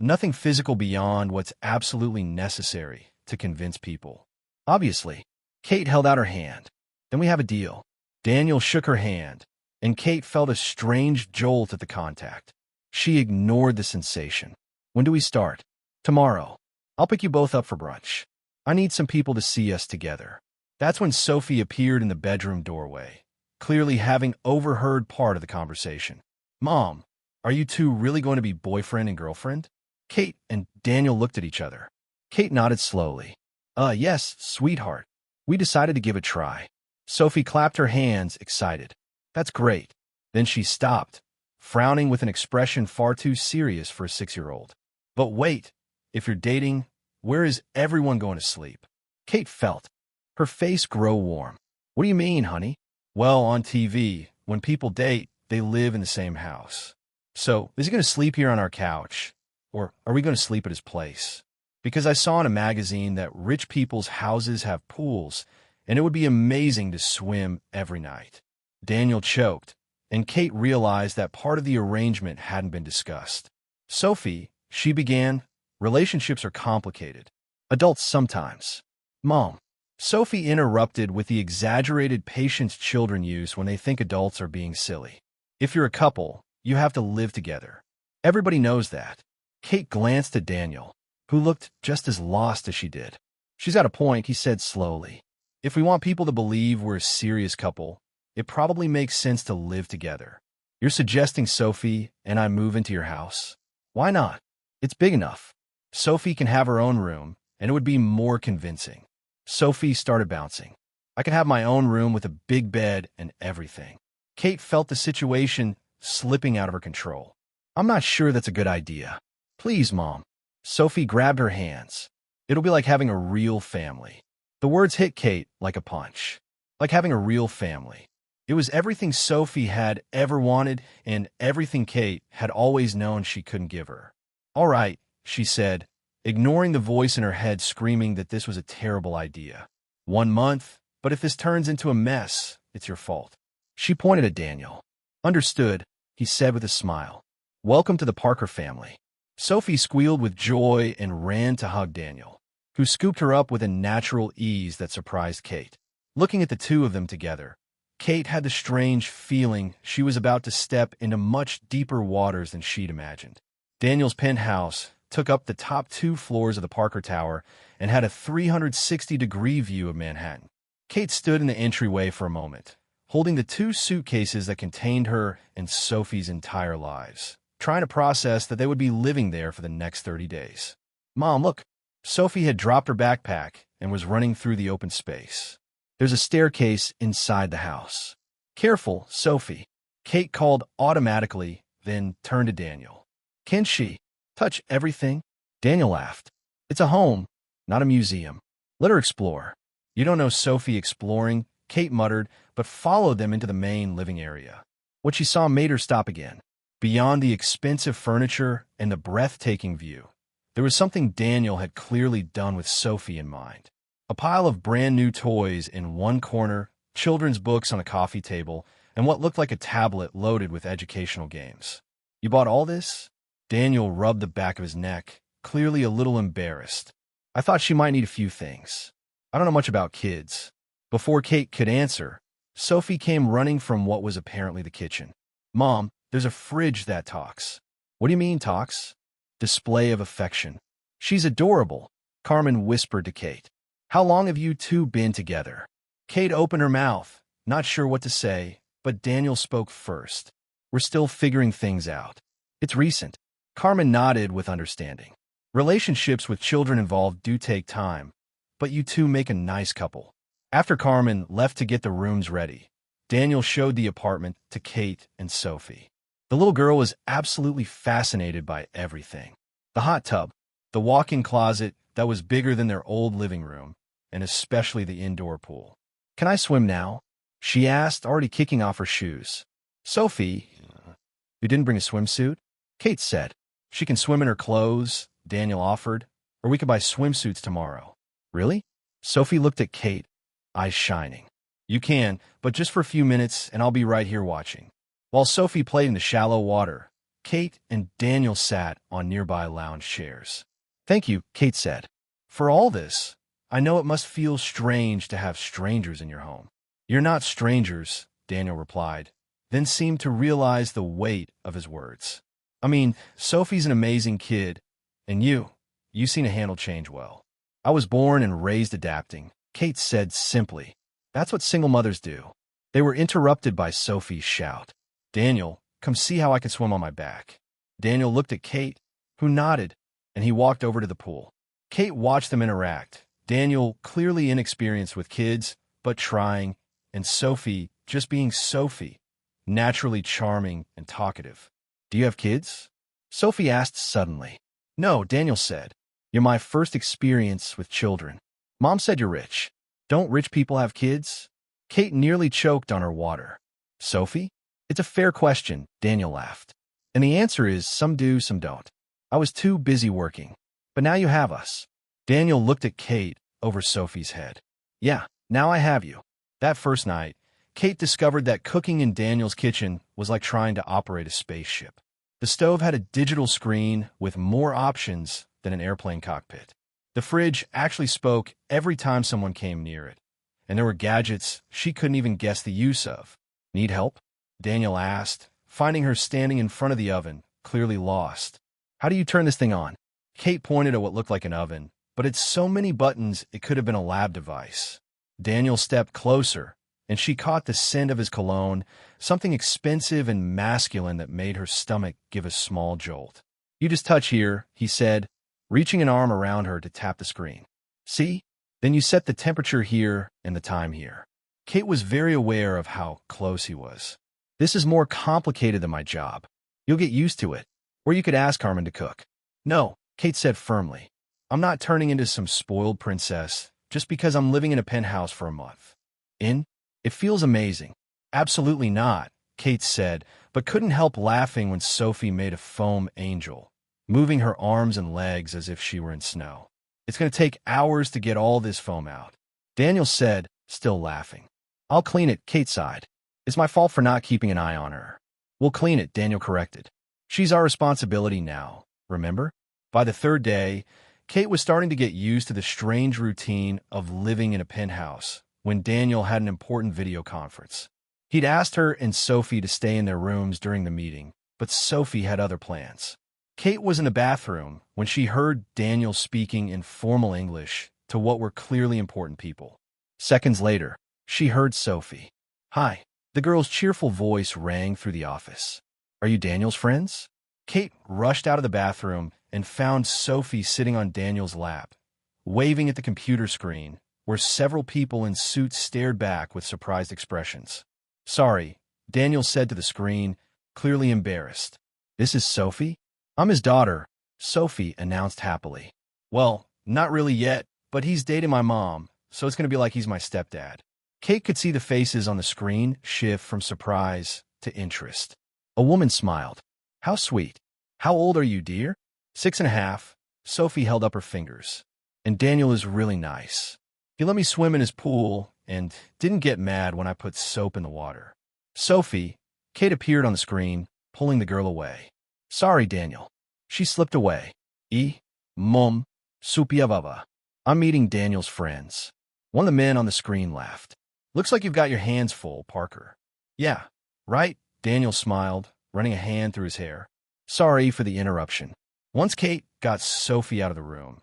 nothing physical beyond what's absolutely necessary to convince people. Obviously, Kate held out her hand. Then we have a deal. Daniel shook her hand, and Kate felt a strange jolt at the contact. She ignored the sensation. When do we start? Tomorrow. I'll pick you both up for brunch. I need some people to see us together. That's when Sophie appeared in the bedroom doorway, clearly having overheard part of the conversation. Mom, are you two really going to be boyfriend and girlfriend? Kate and Daniel looked at each other. Kate nodded slowly. Yes, sweetheart. We decided to give it a try. Sophie clapped her hands, excited. That's great. Then she stopped, frowning with an expression far too serious for a 6-year-old. But wait, if you're dating, where is everyone going to sleep? Kate felt her face grow warm. What do you mean, honey? Well, on TV, when people date, they live in the same house. So, is he going to sleep here on our couch? Or are we going to sleep at his place? Because I saw in a magazine that rich people's houses have pools, and it would be amazing to swim every night. Daniel choked, and Kate realized that part of the arrangement hadn't been discussed. Sophie, she began, relationships are complicated. Adults sometimes. Mom, Sophie interrupted with the exaggerated patience children use when they think adults are being silly. If you're a couple, you have to live together. Everybody knows that. Kate glanced at Daniel, who looked just as lost as she did. She's got a point, he said slowly. If we want people to believe we're a serious couple, it probably makes sense to live together. You're suggesting Sophie and I move into your house? Why not? It's big enough. Sophie can have her own room, and it would be more convincing. Sophie started bouncing. I could have my own room with a big bed and everything. Kate felt the situation slipping out of her control. I'm not sure that's a good idea. Please, Mom. Sophie grabbed her hands. It'll be like having a real family. The words hit Kate like a punch. Like having a real family. It was everything Sophie had ever wanted and everything Kate had always known she couldn't give her. All right, she said, ignoring the voice in her head screaming that this was a terrible idea. 1 month, but if this turns into a mess, it's your fault. She pointed at Daniel. Understood, he said with a smile. Welcome to the Parker family. Sophie squealed with joy and ran to hug Daniel, who scooped her up with a natural ease that surprised Kate. Looking at the two of them together, Kate had the strange feeling she was about to step into much deeper waters than she'd imagined. Daniel's penthouse took up the top 2 floors of the Parker Tower and had a 360-degree view of Manhattan. Kate stood in the entryway for a moment, holding the 2 suitcases that contained her and Sophie's entire lives, trying to process that they would be living there for the next 30 days. Mom, look. Sophie had dropped her backpack and was running through the open space. There's a staircase inside the house. Careful, Sophie. Kate called automatically, then turned to Daniel. Can she touch everything? Daniel laughed. It's a home, not a museum. Let her explore. You don't know Sophie exploring, Kate muttered, but followed them into the main living area. What she saw made her stop again. Beyond the expensive furniture and the breathtaking view, there was something Daniel had clearly done with Sophie in mind. A pile of brand-new toys in one corner, children's books on a coffee table, and what looked like a tablet loaded with educational games. You bought all this? Daniel rubbed the back of his neck, clearly a little embarrassed. I thought she might need a few things. I don't know much about kids. Before Kate could answer, Sophie came running from what was apparently the kitchen. Mom, there's a fridge that talks. What do you mean, talks? Display of affection. She's adorable, Carmen whispered to Kate. How long have you two been together? Kate opened her mouth, not sure what to say, but Daniel spoke first. We're still figuring things out. It's recent. Carmen nodded with understanding. Relationships with children involved do take time, but you two make a nice couple. After Carmen left to get the rooms ready, Daniel showed the apartment to Kate and Sophie. The little girl was absolutely fascinated by everything. The hot tub, the walk-in closet that was bigger than their old living room, and especially the indoor pool. Can I swim now? She asked, already kicking off her shoes. Sophie, you didn't bring a swimsuit? Kate said. She can swim in her clothes, Daniel offered, or we could buy swimsuits tomorrow. Really? Sophie looked at Kate, eyes shining. You can, but just for a few minutes, and I'll be right here watching. While Sophie played in the shallow water, Kate and Daniel sat on nearby lounge chairs. Thank you, Kate said. For all this, I know it must feel strange to have strangers in your home. You're not strangers, Daniel replied, then seemed to realize the weight of his words. I mean, Sophie's an amazing kid, and you seem to handle change well. I was born and raised adapting, Kate said simply. That's what single mothers do. They were interrupted by Sophie's shout. Daniel, come see how I can swim on my back. Daniel looked at Kate, who nodded, and he walked over to the pool. Kate watched them interact, Daniel clearly inexperienced with kids, but trying, and Sophie just being Sophie, naturally charming and talkative. Do you have kids? Sophie asked suddenly. No, Daniel said. You're my first experience with children. Mom said you're rich. Don't rich people have kids? Kate nearly choked on her water. Sophie? It's a fair question, Daniel laughed. And the answer is some do, some don't. I was too busy working. But now you have us. Daniel looked at Kate over Sophie's head. Yeah, now I have you. That first night, Kate discovered that cooking in Daniel's kitchen was like trying to operate a spaceship. The stove had a digital screen with more options than an airplane cockpit. The fridge actually spoke every time someone came near it, and there were gadgets she couldn't even guess the use of. Need help? Daniel asked, finding her standing in front of the oven, clearly lost. How do you turn this thing on? Kate pointed at what looked like an oven, but it's so many buttons it could have been a lab device. Daniel stepped closer, and she caught the scent of his cologne, something expensive and masculine that made her stomach give a small jolt. You just touch here, he said, reaching an arm around her to tap the screen. See? Then you set the temperature here and the time here. Kate was very aware of how close he was. This is more complicated than my job. You'll get used to it. Or you could ask Carmen to cook. No, Kate said firmly. I'm not turning into some spoiled princess just because I'm living in a penthouse for a month. It feels amazing. Absolutely not, Kate said, but couldn't help laughing when Sophie made a foam angel, moving her arms and legs as if she were in snow. It's going to take hours to get all this foam out, Daniel said, still laughing. I'll clean it, Kate sighed. It's my fault for not keeping an eye on her. We'll clean it, Daniel corrected. She's our responsibility now, remember? By the third day, Kate was starting to get used to the strange routine of living in a penthouse when Daniel had an important video conference. He'd asked her and Sophie to stay in their rooms during the meeting, but Sophie had other plans. Kate was in the bathroom when she heard Daniel speaking in formal English to what were clearly important people. Seconds later, she heard Sophie. Hi. The girl's cheerful voice rang through the office. Are you Daniel's friends? Kate rushed out of the bathroom and found Sophie sitting on Daniel's lap, waving at the computer screen, where several people in suits stared back with surprised expressions. Sorry, Daniel said to the screen, clearly embarrassed. This is Sophie? I'm his daughter, Sophie announced happily. Well, not really yet, but he's dating my mom, so it's going to be like he's my stepdad. Kate could see the faces on the screen shift from surprise to interest. A woman smiled. How sweet. How old are you, dear? 6.5. Sophie held up her fingers. And Daniel is really nice. He let me swim in his pool and didn't get mad when I put soap in the water. Sophie, Kate appeared on the screen, pulling the girl away. Sorry, Daniel. She slipped away. Mom, supiavava. I'm meeting Daniel's friends. One of the men on the screen laughed. Looks like you've got your hands full, Parker. Yeah, right? Daniel smiled, running a hand through his hair. Sorry for the interruption. Once Kate got Sophie out of the room,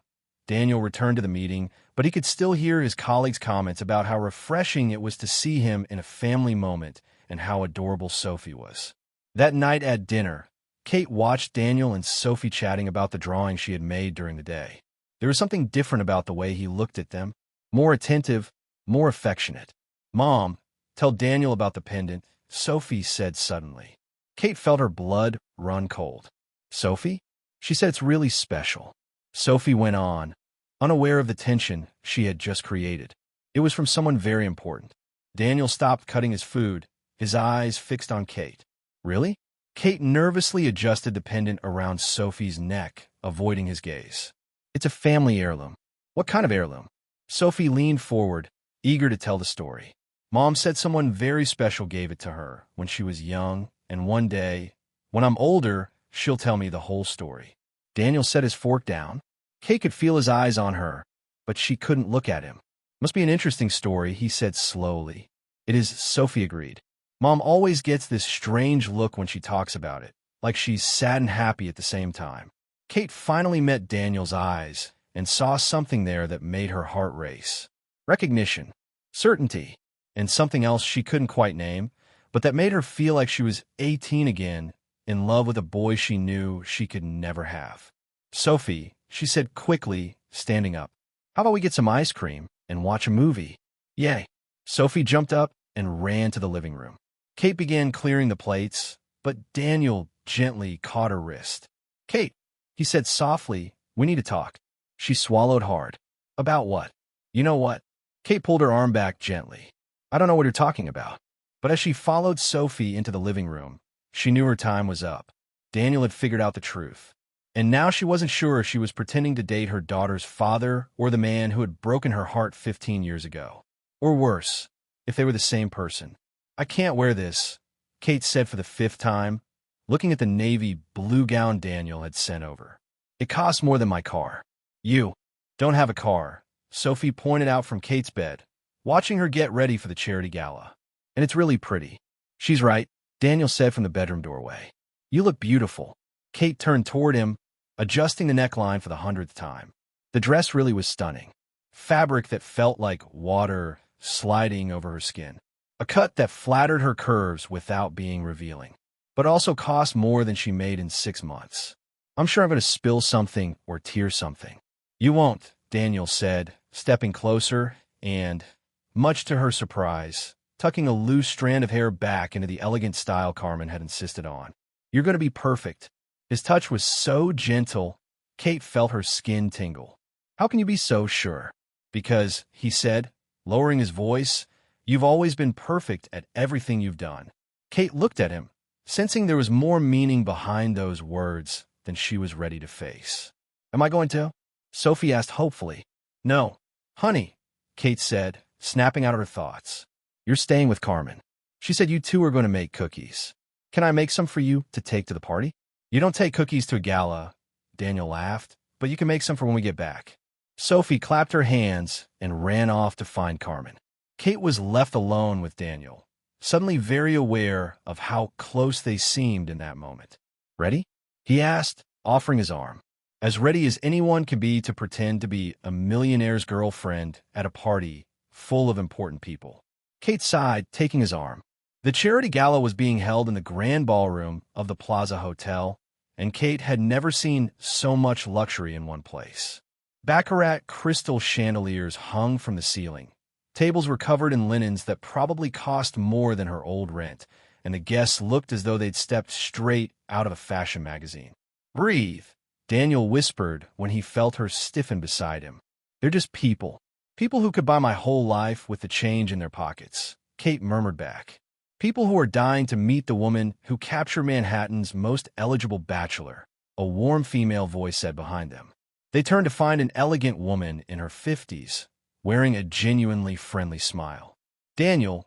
Daniel returned to the meeting, but he could still hear his colleagues' comments about how refreshing it was to see him in a family moment and how adorable Sophie was. That night at dinner, Kate watched Daniel and Sophie chatting about the drawing she had made during the day. There was something different about the way he looked at them, more attentive, more affectionate. Mom, tell Daniel about the pendant, Sophie said suddenly. Kate felt her blood run cold. Sophie? She said it's really special. Sophie went on, unaware of the tension she had just created. It was from someone very important. Daniel stopped cutting his food, his eyes fixed on Kate. Really? Kate nervously adjusted the pendant around Sophie's neck, avoiding his gaze. It's a family heirloom. What kind of heirloom? Sophie leaned forward, eager to tell the story. Mom said someone very special gave it to her when she was young, and one day, when I'm older, she'll tell me the whole story. Daniel set his fork down. Kate could feel his eyes on her, but she couldn't look at him. Must be an interesting story, he said slowly. It is, Sophie agreed. Mom always gets this strange look when she talks about it, like she's sad and happy at the same time. Kate finally met Daniel's eyes and saw something there that made her heart race. Recognition, certainty, and something else she couldn't quite name, but that made her feel like she was 18 again, in love with a boy she knew she could never have. Sophie, she said quickly, standing up. How about we get some ice cream and watch a movie? Yay. Sophie jumped up and ran to the living room. Kate began clearing the plates, but Daniel gently caught her wrist. Kate, he said softly, we need to talk. She swallowed hard. About what? You know what? Kate pulled her arm back gently. I don't know what you're talking about. But as she followed Sophie into the living room, she knew her time was up. Daniel had figured out the truth. And now she wasn't sure if she was pretending to date her daughter's father or the man who had broken her heart 15 years ago. Or worse, if they were the same person. I can't wear this, Kate said for the 5th time, looking at the navy blue gown Daniel had sent over. It costs more than my car. You. Don't have a car, Sophie pointed out from Kate's bed, watching her get ready for the charity gala. And it's really pretty. She's right, Daniel said from the bedroom doorway. You look beautiful. Kate turned toward him, adjusting the neckline for the 100th time. The dress really was stunning. Fabric that felt like water sliding over her skin. A cut that flattered her curves without being revealing, but also cost more than she made in 6 months. I'm sure I'm going to spill something or tear something. You won't, Daniel said, stepping closer and, much to her surprise, tucking a loose strand of hair back into the elegant style Carmen had insisted on. You're going to be perfect. His touch was so gentle, Kate felt her skin tingle. How can you be so sure? Because, he said, lowering his voice, you've always been perfect at everything you've done. Kate looked at him, sensing there was more meaning behind those words than she was ready to face. Am I going to? Sophie asked hopefully. No. Honey, Kate said, snapping out her thoughts. You're staying with Carmen. She said you two are going to make cookies. Can I make some for you to take to the party? You don't take cookies to a gala, Daniel laughed, but you can make some for when we get back. Sophie clapped her hands and ran off to find Carmen. Kate was left alone with Daniel, suddenly very aware of how close they seemed in that moment. Ready? He asked, offering his arm. As ready as anyone can be to pretend to be a millionaire's girlfriend at a party full of important people. Kate sighed, taking his arm. The charity gala was being held in the grand ballroom of the Plaza Hotel, and Kate had never seen so much luxury in one place. Baccarat crystal chandeliers hung from the ceiling. Tables were covered in linens that probably cost more than her old rent, and the guests looked as though they'd stepped straight out of a fashion magazine. Breathe, Daniel whispered when he felt her stiffen beside him. They're just people. People who could buy my whole life with the change in their pockets, Kate murmured back. People who are dying to meet the woman who captured Manhattan's most eligible bachelor, a warm female voice said behind them. They turned to find an elegant woman in her 50s, wearing a genuinely friendly smile. Daniel,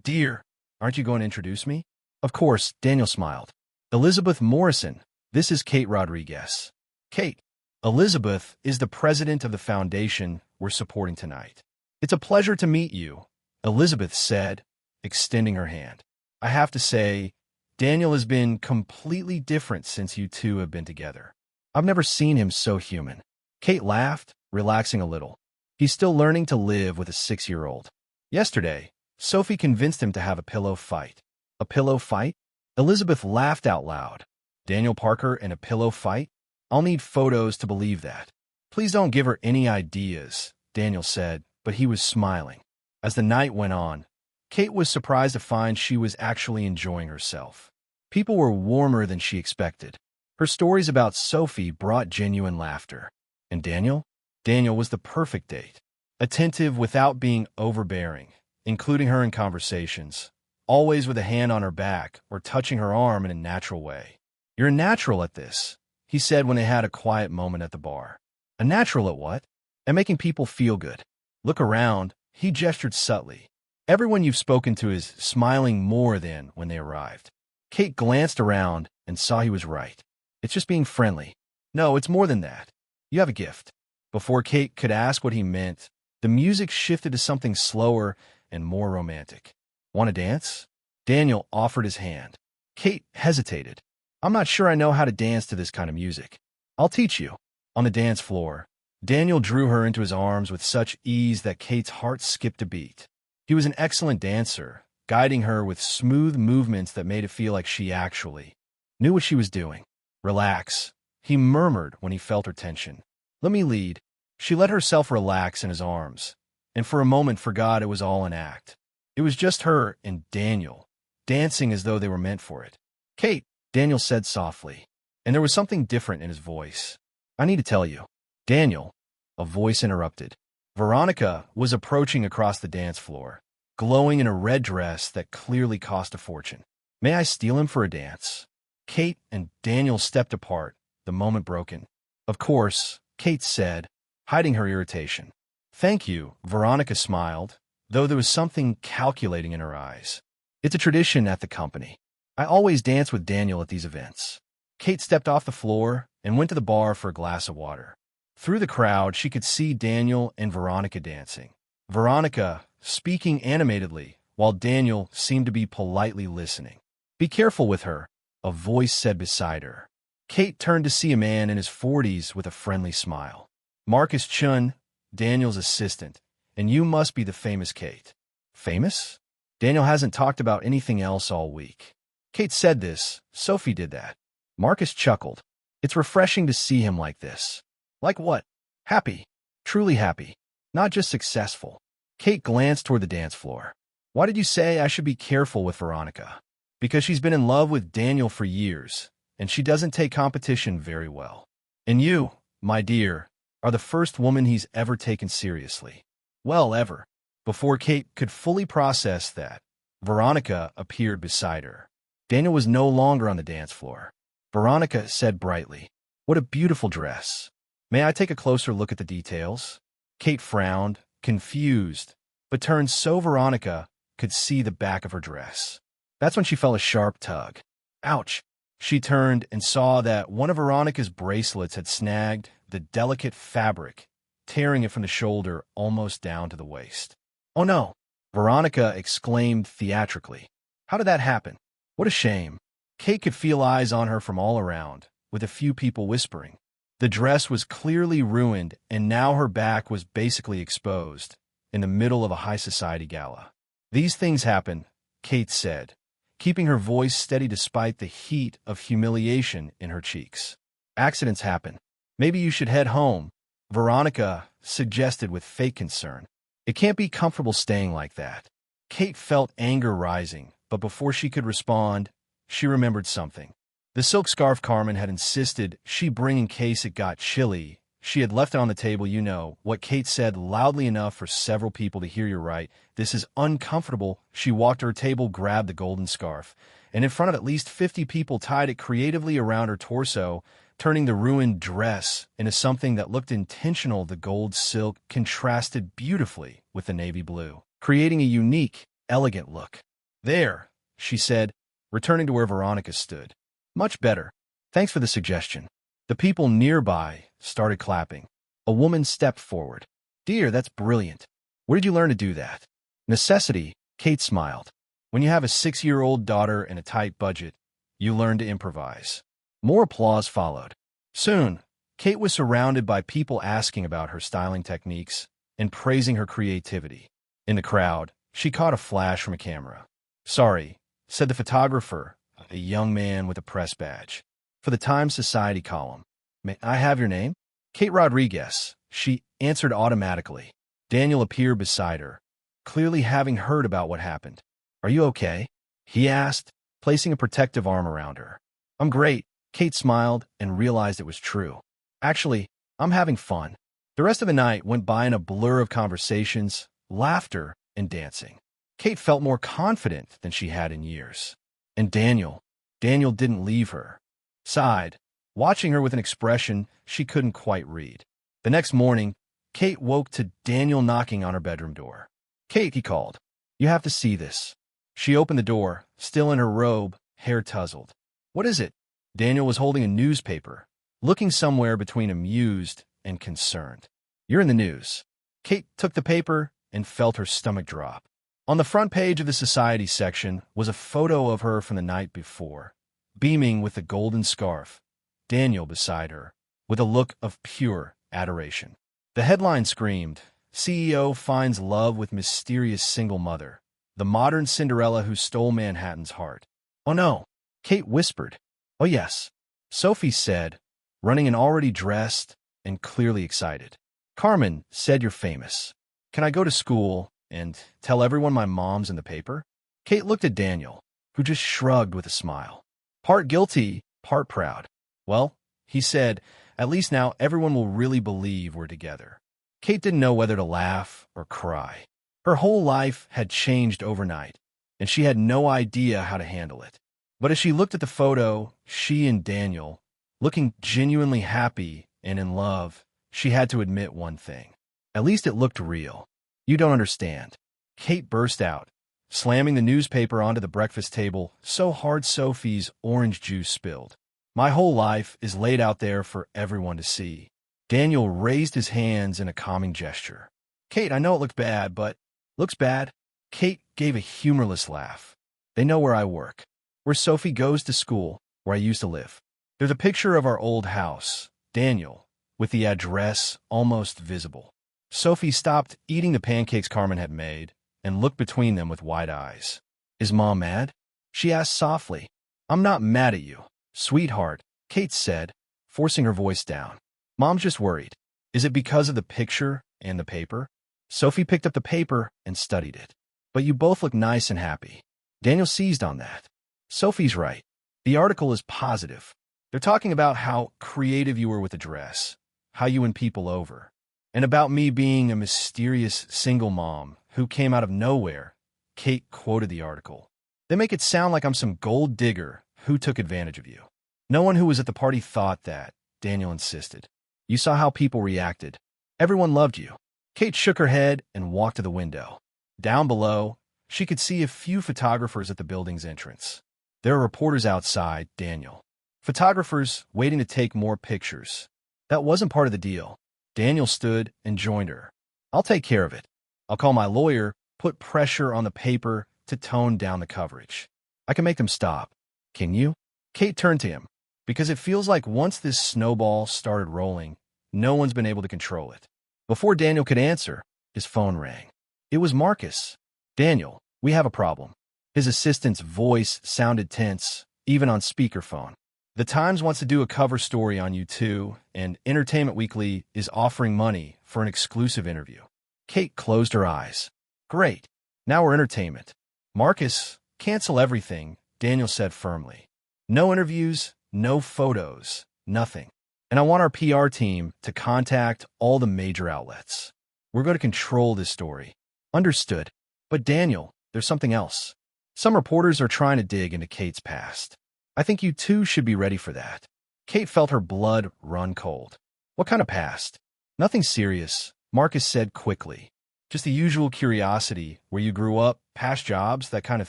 dear, aren't you going to introduce me? Of course, Daniel smiled. Elizabeth Morrison, this is Kate Rodriguez. Kate, Elizabeth is the president of the foundation we're supporting tonight. It's a pleasure to meet you, Elizabeth said, extending her hand. I have to say, Daniel has been completely different since you two have been together. I've never seen him so human. Kate laughed, relaxing a little. He's still learning to live with a 6-year-old. Yesterday, Sophie convinced him to have a pillow fight. A pillow fight? Elizabeth laughed out loud. Daniel Parker in a pillow fight? I'll need photos to believe that. Please don't give her any ideas, Daniel said, but he was smiling. As the night went on, Kate was surprised to find she was actually enjoying herself. People were warmer than she expected. Her stories about Sophie brought genuine laughter. And Daniel? Daniel was the perfect date. Attentive without being overbearing, including her in conversations, always with a hand on her back or touching her arm in a natural way. You're a natural at this, he said when they had a quiet moment at the bar. A natural at what? At making people feel good. Look around, he gestured subtly. Everyone you've spoken to is smiling more than when they arrived. Kate glanced around and saw he was right. It's just being friendly. No, it's more than that. You have a gift. Before Kate could ask what he meant, the music shifted to something slower and more romantic. Want to dance? Daniel offered his hand. Kate hesitated. I'm not sure I know how to dance to this kind of music. I'll teach you. On the dance floor, Daniel drew her into his arms with such ease that Kate's heart skipped a beat. He was an excellent dancer, guiding her with smooth movements that made it feel like she actually knew what she was doing. Relax, he murmured when he felt her tension. Let me lead. She let herself relax in his arms, and for a moment forgot it was all an act. It was just her and Daniel, dancing as though they were meant for it. Kate, Daniel said softly, and there was something different in his voice. I need to tell you. Daniel, a voice interrupted. Veronica was approaching across the dance floor, glowing in a red dress that clearly cost a fortune. May I steal him for a dance? Kate and Daniel stepped apart, the moment broken. Of course, Kate said, hiding her irritation. Thank you, Veronica smiled, though there was something calculating in her eyes. It's a tradition at the company. I always dance with Daniel at these events. Kate stepped off the floor and went to the bar for a glass of water. Through the crowd, she could see Daniel and Veronica dancing. Veronica speaking animatedly, while Daniel seemed to be politely listening. "Be careful with her," a voice said beside her. Kate turned to see a man in his 40s with a friendly smile. "Marcus Chun, Daniel's assistant, and you must be the famous Kate." "Famous?" Daniel hasn't talked about anything else all week. Kate said this. Sophie did that. Marcus chuckled. "It's refreshing to see him like this." "Like what?" "Happy. Truly happy. Not just successful." Kate glanced toward the dance floor. "Why did you say I should be careful with Veronica?" "Because she's been in love with Daniel for years, and she doesn't take competition very well. And you, my dear, are the first woman he's ever taken seriously." "Well, ever." Before Kate could fully process that, Veronica appeared beside her. Daniel was no longer on the dance floor. Veronica said brightly, "What a beautiful dress. May I take a closer look at the details?" Kate frowned, confused, but turned so Veronica could see the back of her dress. That's when she felt a sharp tug. Ouch! She turned and saw that one of Veronica's bracelets had snagged the delicate fabric, tearing it from the shoulder almost down to the waist. "Oh no!" Veronica exclaimed theatrically. "How did that happen? What a shame." Kate could feel eyes on her from all around, with a few people whispering. The dress was clearly ruined, and now her back was basically exposed, in the middle of a high-society gala. "These things happen," Kate said, keeping her voice steady despite the heat of humiliation in her cheeks. "Accidents happen. Maybe you should head home," Veronica suggested with fake concern. "It can't be comfortable staying like that." Kate felt anger rising, but before she could respond, she remembered something. The silk scarf Carmen had insisted she bring in case it got chilly. She had left it on the table, you know, what Kate said loudly enough for several people to hear. "You're right. This is uncomfortable." She walked to her table, grabbed the golden scarf, and in front of at least 50 people tied it creatively around her torso, turning the ruined dress into something that looked intentional. The gold silk contrasted beautifully with the navy blue, creating a unique, elegant look. "There," she said, returning to where Veronica stood. "Much better. Thanks for the suggestion." The people nearby started clapping. A woman stepped forward. "Dear, that's brilliant. Where did you learn to do that?" "Necessity," Kate smiled. "When you have a 6-year-old daughter and a tight budget, you learn to improvise." More applause followed. Soon, Kate was surrounded by people asking about her styling techniques and praising her creativity. In the crowd, she caught a flash from a camera. "Sorry," said the photographer, a young man with a press badge. "For the Times Society column. May I have your name?" "Kate Rodriguez," she answered automatically. Daniel appeared beside her, clearly having heard about what happened. "Are you okay?" he asked, placing a protective arm around her. "I'm great." Kate smiled and realized it was true. "Actually, I'm having fun." The rest of the night went by in a blur of conversations, laughter, and dancing. Kate felt more confident than she had in years. And Daniel didn't leave her. Sighed, watching her with an expression she couldn't quite read. The next morning, Kate woke to Daniel knocking on her bedroom door. "Kate," he called, "you have to see this." She opened the door, still in her robe, hair tousled. "What is it?" Daniel was holding a newspaper, looking somewhere between amused and concerned. "You're in the news." Kate took the paper and felt her stomach drop. On the front page of the society section was a photo of her from the night before, beaming with the golden scarf, Daniel beside her, with a look of pure adoration. The headline screamed, "CEO finds love with mysterious single mother, the modern Cinderella who stole Manhattan's heart." "Oh no," Kate whispered. "Oh yes," Sophie said, running in already dressed and clearly excited. "Carmen said you're famous. Can I go to school and tell everyone my mom's in the paper?" Kate looked at Daniel, who just shrugged with a smile. Part guilty, part proud. "Well," he said, "at least now everyone will really believe we're together." Kate didn't know whether to laugh or cry. Her whole life had changed overnight, and she had no idea how to handle it. But as she looked at the photo, she and Daniel, looking genuinely happy and in love, she had to admit one thing. At least it looked real. "You don't understand." Kate burst out, slamming the newspaper onto the breakfast table so hard Sophie's orange juice spilled. "My whole life is laid out there for everyone to see. Daniel raised his hands in a calming gesture. Kate, I know it looked bad, but looks bad. Kate gave a humorless laugh. They know where I work, where Sophie goes to school, where I used to live. There's a picture of our old house, Daniel, with the address almost visible. Sophie stopped eating the pancakes Carmen had made and looked between them with wide eyes. Is Mom mad? She asked softly. I'm not mad at you, sweetheart, Kate said, forcing her voice down. Mom's just worried. Is it because of the picture and the paper? Sophie picked up the paper and studied it. But you both look nice and happy. Daniel seized on that. Sophie's right. The article is positive. They're talking about how creative you were with the dress, how you win people over, and about me being a mysterious single mom who came out of nowhere. Kate quoted the article. They make it sound like I'm some gold digger who took advantage of you. No one who was at the party thought that, Daniel insisted. You saw how people reacted. Everyone loved you. Kate shook her head and walked to the window. Down below, she could see a few photographers at the building's entrance. There are reporters outside, Daniel. Photographers waiting to take more pictures. That wasn't part of the deal. Daniel stood and joined her. I'll take care of it. I'll call my lawyer, put pressure on the paper to tone down the coverage. I can make them stop. Can you? Kate turned to him. Because it feels like once this snowball started rolling, no one's been able to control it. Before Daniel could answer, his phone rang. It was Marcus. Daniel, we have a problem. His assistant's voice sounded tense, even on speakerphone. The Times wants to do a cover story on you too, and Entertainment Weekly is offering money for an exclusive interview. Kate closed her eyes. Great. Now we're entertainment. Marcus, cancel everything, Daniel said firmly. No interviews, no photos, nothing. And I want our PR team to contact all the major outlets. We're going to control this story. Understood. But Daniel, there's something else. Some reporters are trying to dig into Kate's past. I think you two should be ready for that. Kate felt her blood run cold. What kind of past? Nothing serious, Marcus said quickly. Just the usual curiosity, where you grew up, past jobs, that kind of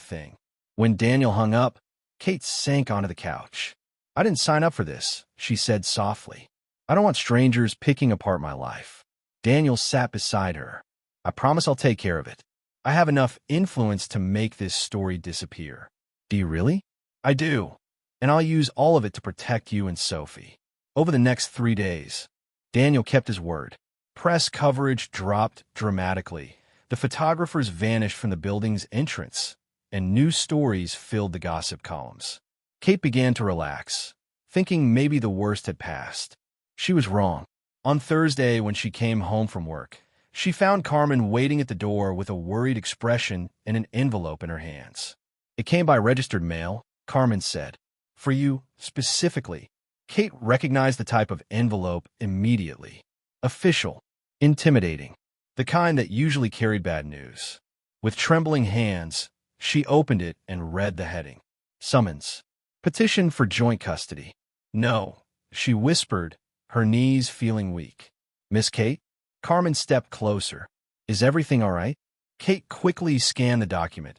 thing. When Daniel hung up, Kate sank onto the couch. I didn't sign up for this, she said softly. I don't want strangers picking apart my life. Daniel sat beside her. I promise I'll take care of it. I have enough influence to make this story disappear. Do you really? I do. And I'll use all of it to protect you and Sophie. Over the next 3 days, Daniel kept his word. Press coverage dropped dramatically. The photographers vanished from the building's entrance, and new stories filled the gossip columns. Kate began to relax, thinking maybe the worst had passed. She was wrong. On Thursday, when she came home from work, she found Carmen waiting at the door with a worried expression and an envelope in her hands. It came by registered mail, Carmen said. For you, specifically. Kate recognized the type of envelope immediately. Official. Intimidating. The kind that usually carried bad news. With trembling hands, she opened it and read the heading. Summons. Petition for joint custody. No, she whispered, her knees feeling weak. Miss Kate? Carmen stepped closer. Is everything all right? Kate quickly scanned the document,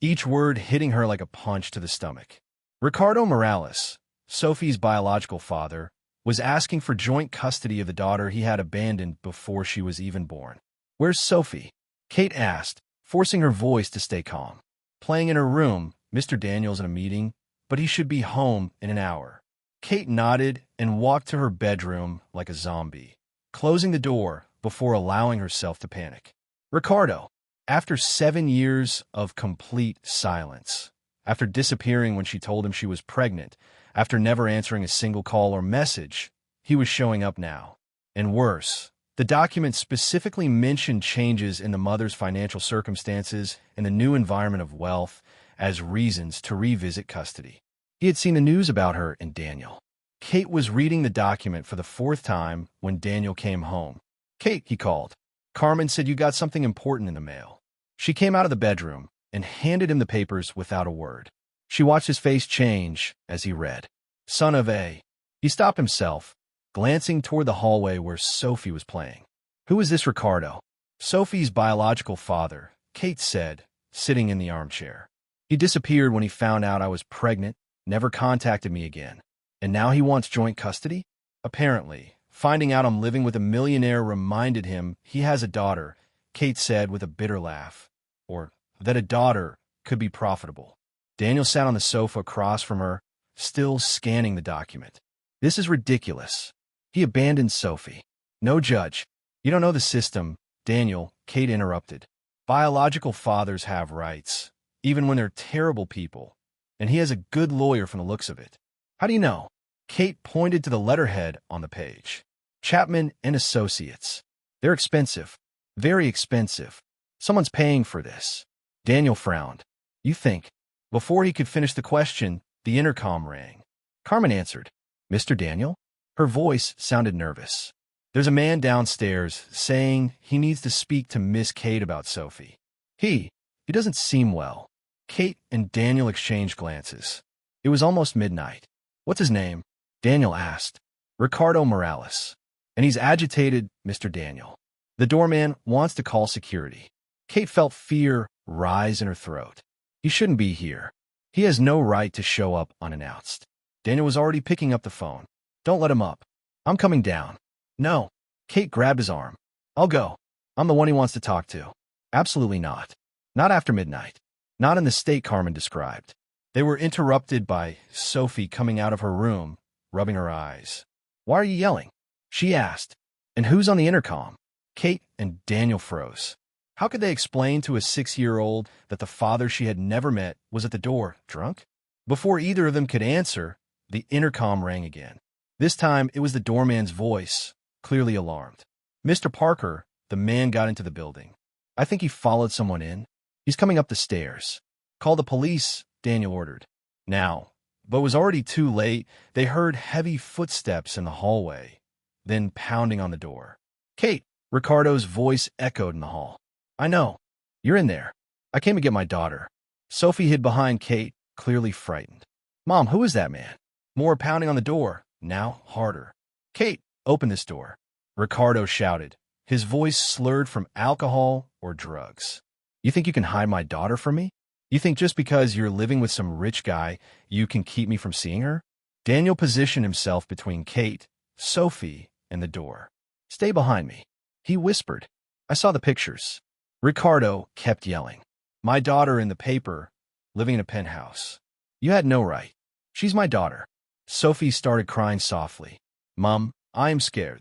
each word hitting her like a punch to the stomach. Ricardo Morales, Sophie's biological father, was asking for joint custody of the daughter he had abandoned before she was even born. Where's Sophie? Kate asked, forcing her voice to stay calm. Playing in her room, Mr. Daniel's in a meeting, but he should be home in an hour. Kate nodded and walked to her bedroom like a zombie, closing the door before allowing herself to panic. Ricardo, after 7 years of complete silence, after disappearing when she told him she was pregnant, after never answering a single call or message, he was showing up now. And worse, the document specifically mentioned changes in the mother's financial circumstances and the new environment of wealth as reasons to revisit custody. He had seen the news about her and Daniel. Kate was reading the document for the 4th time when Daniel came home. Kate, he called. Carmen said you got something important in the mail. She came out of the bedroom and handed him the papers without a word. She watched his face change as he read. Son of A. He stopped himself, glancing toward the hallway where Sophie was playing. Who is this Ricardo? Sophie's biological father, Kate said, sitting in the armchair. He disappeared when he found out I was pregnant, never contacted me again. And now he wants joint custody? Apparently, Finding out I'm living with a millionaire reminded him he has a daughter, Kate said with a bitter laugh. Or that a daughter could be profitable. Daniel sat on the sofa across from her, still scanning the document. This is ridiculous. He abandoned Sophie. No, Judge. You don't know the system, Daniel, Kate interrupted. Biological fathers have rights, even when they're terrible people, and he has a good lawyer from the looks of it. How do you know? Kate pointed to the letterhead on the page. Chapman and Associates. They're expensive. Very expensive. Someone's paying for this. Daniel frowned. You think? Before he could finish the question, the intercom rang. Carmen answered. Mr. Daniel? Her voice sounded nervous. There's a man downstairs saying he needs to speak to Miss Kate about Sophie. He doesn't seem well. Kate and Daniel exchanged glances. It was almost midnight. What's his name? Daniel asked. Ricardo Morales. And he's agitated, Mr. Daniel. The doorman wants to call security. Kate felt fear rise in her throat. He shouldn't be here. He has no right to show up unannounced. Daniel was already picking up the phone. Don't let him up. I'm coming down. No. Kate grabbed his arm. I'll go. I'm the one he wants to talk to. Absolutely not. Not after midnight. Not in the state Carmen described. They were interrupted by Sophie coming out of her room, rubbing her eyes. Why are you yelling? She asked. And who's on the intercom? Kate and Daniel froze. How could they explain to a 6-year-old that the father she had never met was at the door, drunk? Before either of them could answer, the intercom rang again. This time, it was the doorman's voice, clearly alarmed. Mr. Parker, the man got into the building. I think he followed someone in. He's coming up the stairs. Call the police, Daniel ordered. Now, but it was already too late. They heard heavy footsteps in the hallway, then pounding on the door. Kate, Ricardo's voice echoed in the hall. I know. You're in there. I came to get my daughter. Sophie hid behind Kate, clearly frightened. Mom, who is that man? More pounding on the door, now harder. Kate, open this door. Ricardo shouted, his voice slurred from alcohol or drugs. You think you can hide my daughter from me? You think just because you're living with some rich guy, you can keep me from seeing her? Daniel positioned himself between Kate, Sophie, and the door. Stay behind me. He whispered. I saw the pictures. Ricardo kept yelling. My daughter in the paper, living in a penthouse. You had no right. She's my daughter. Sophie started crying softly. Mom, I am scared.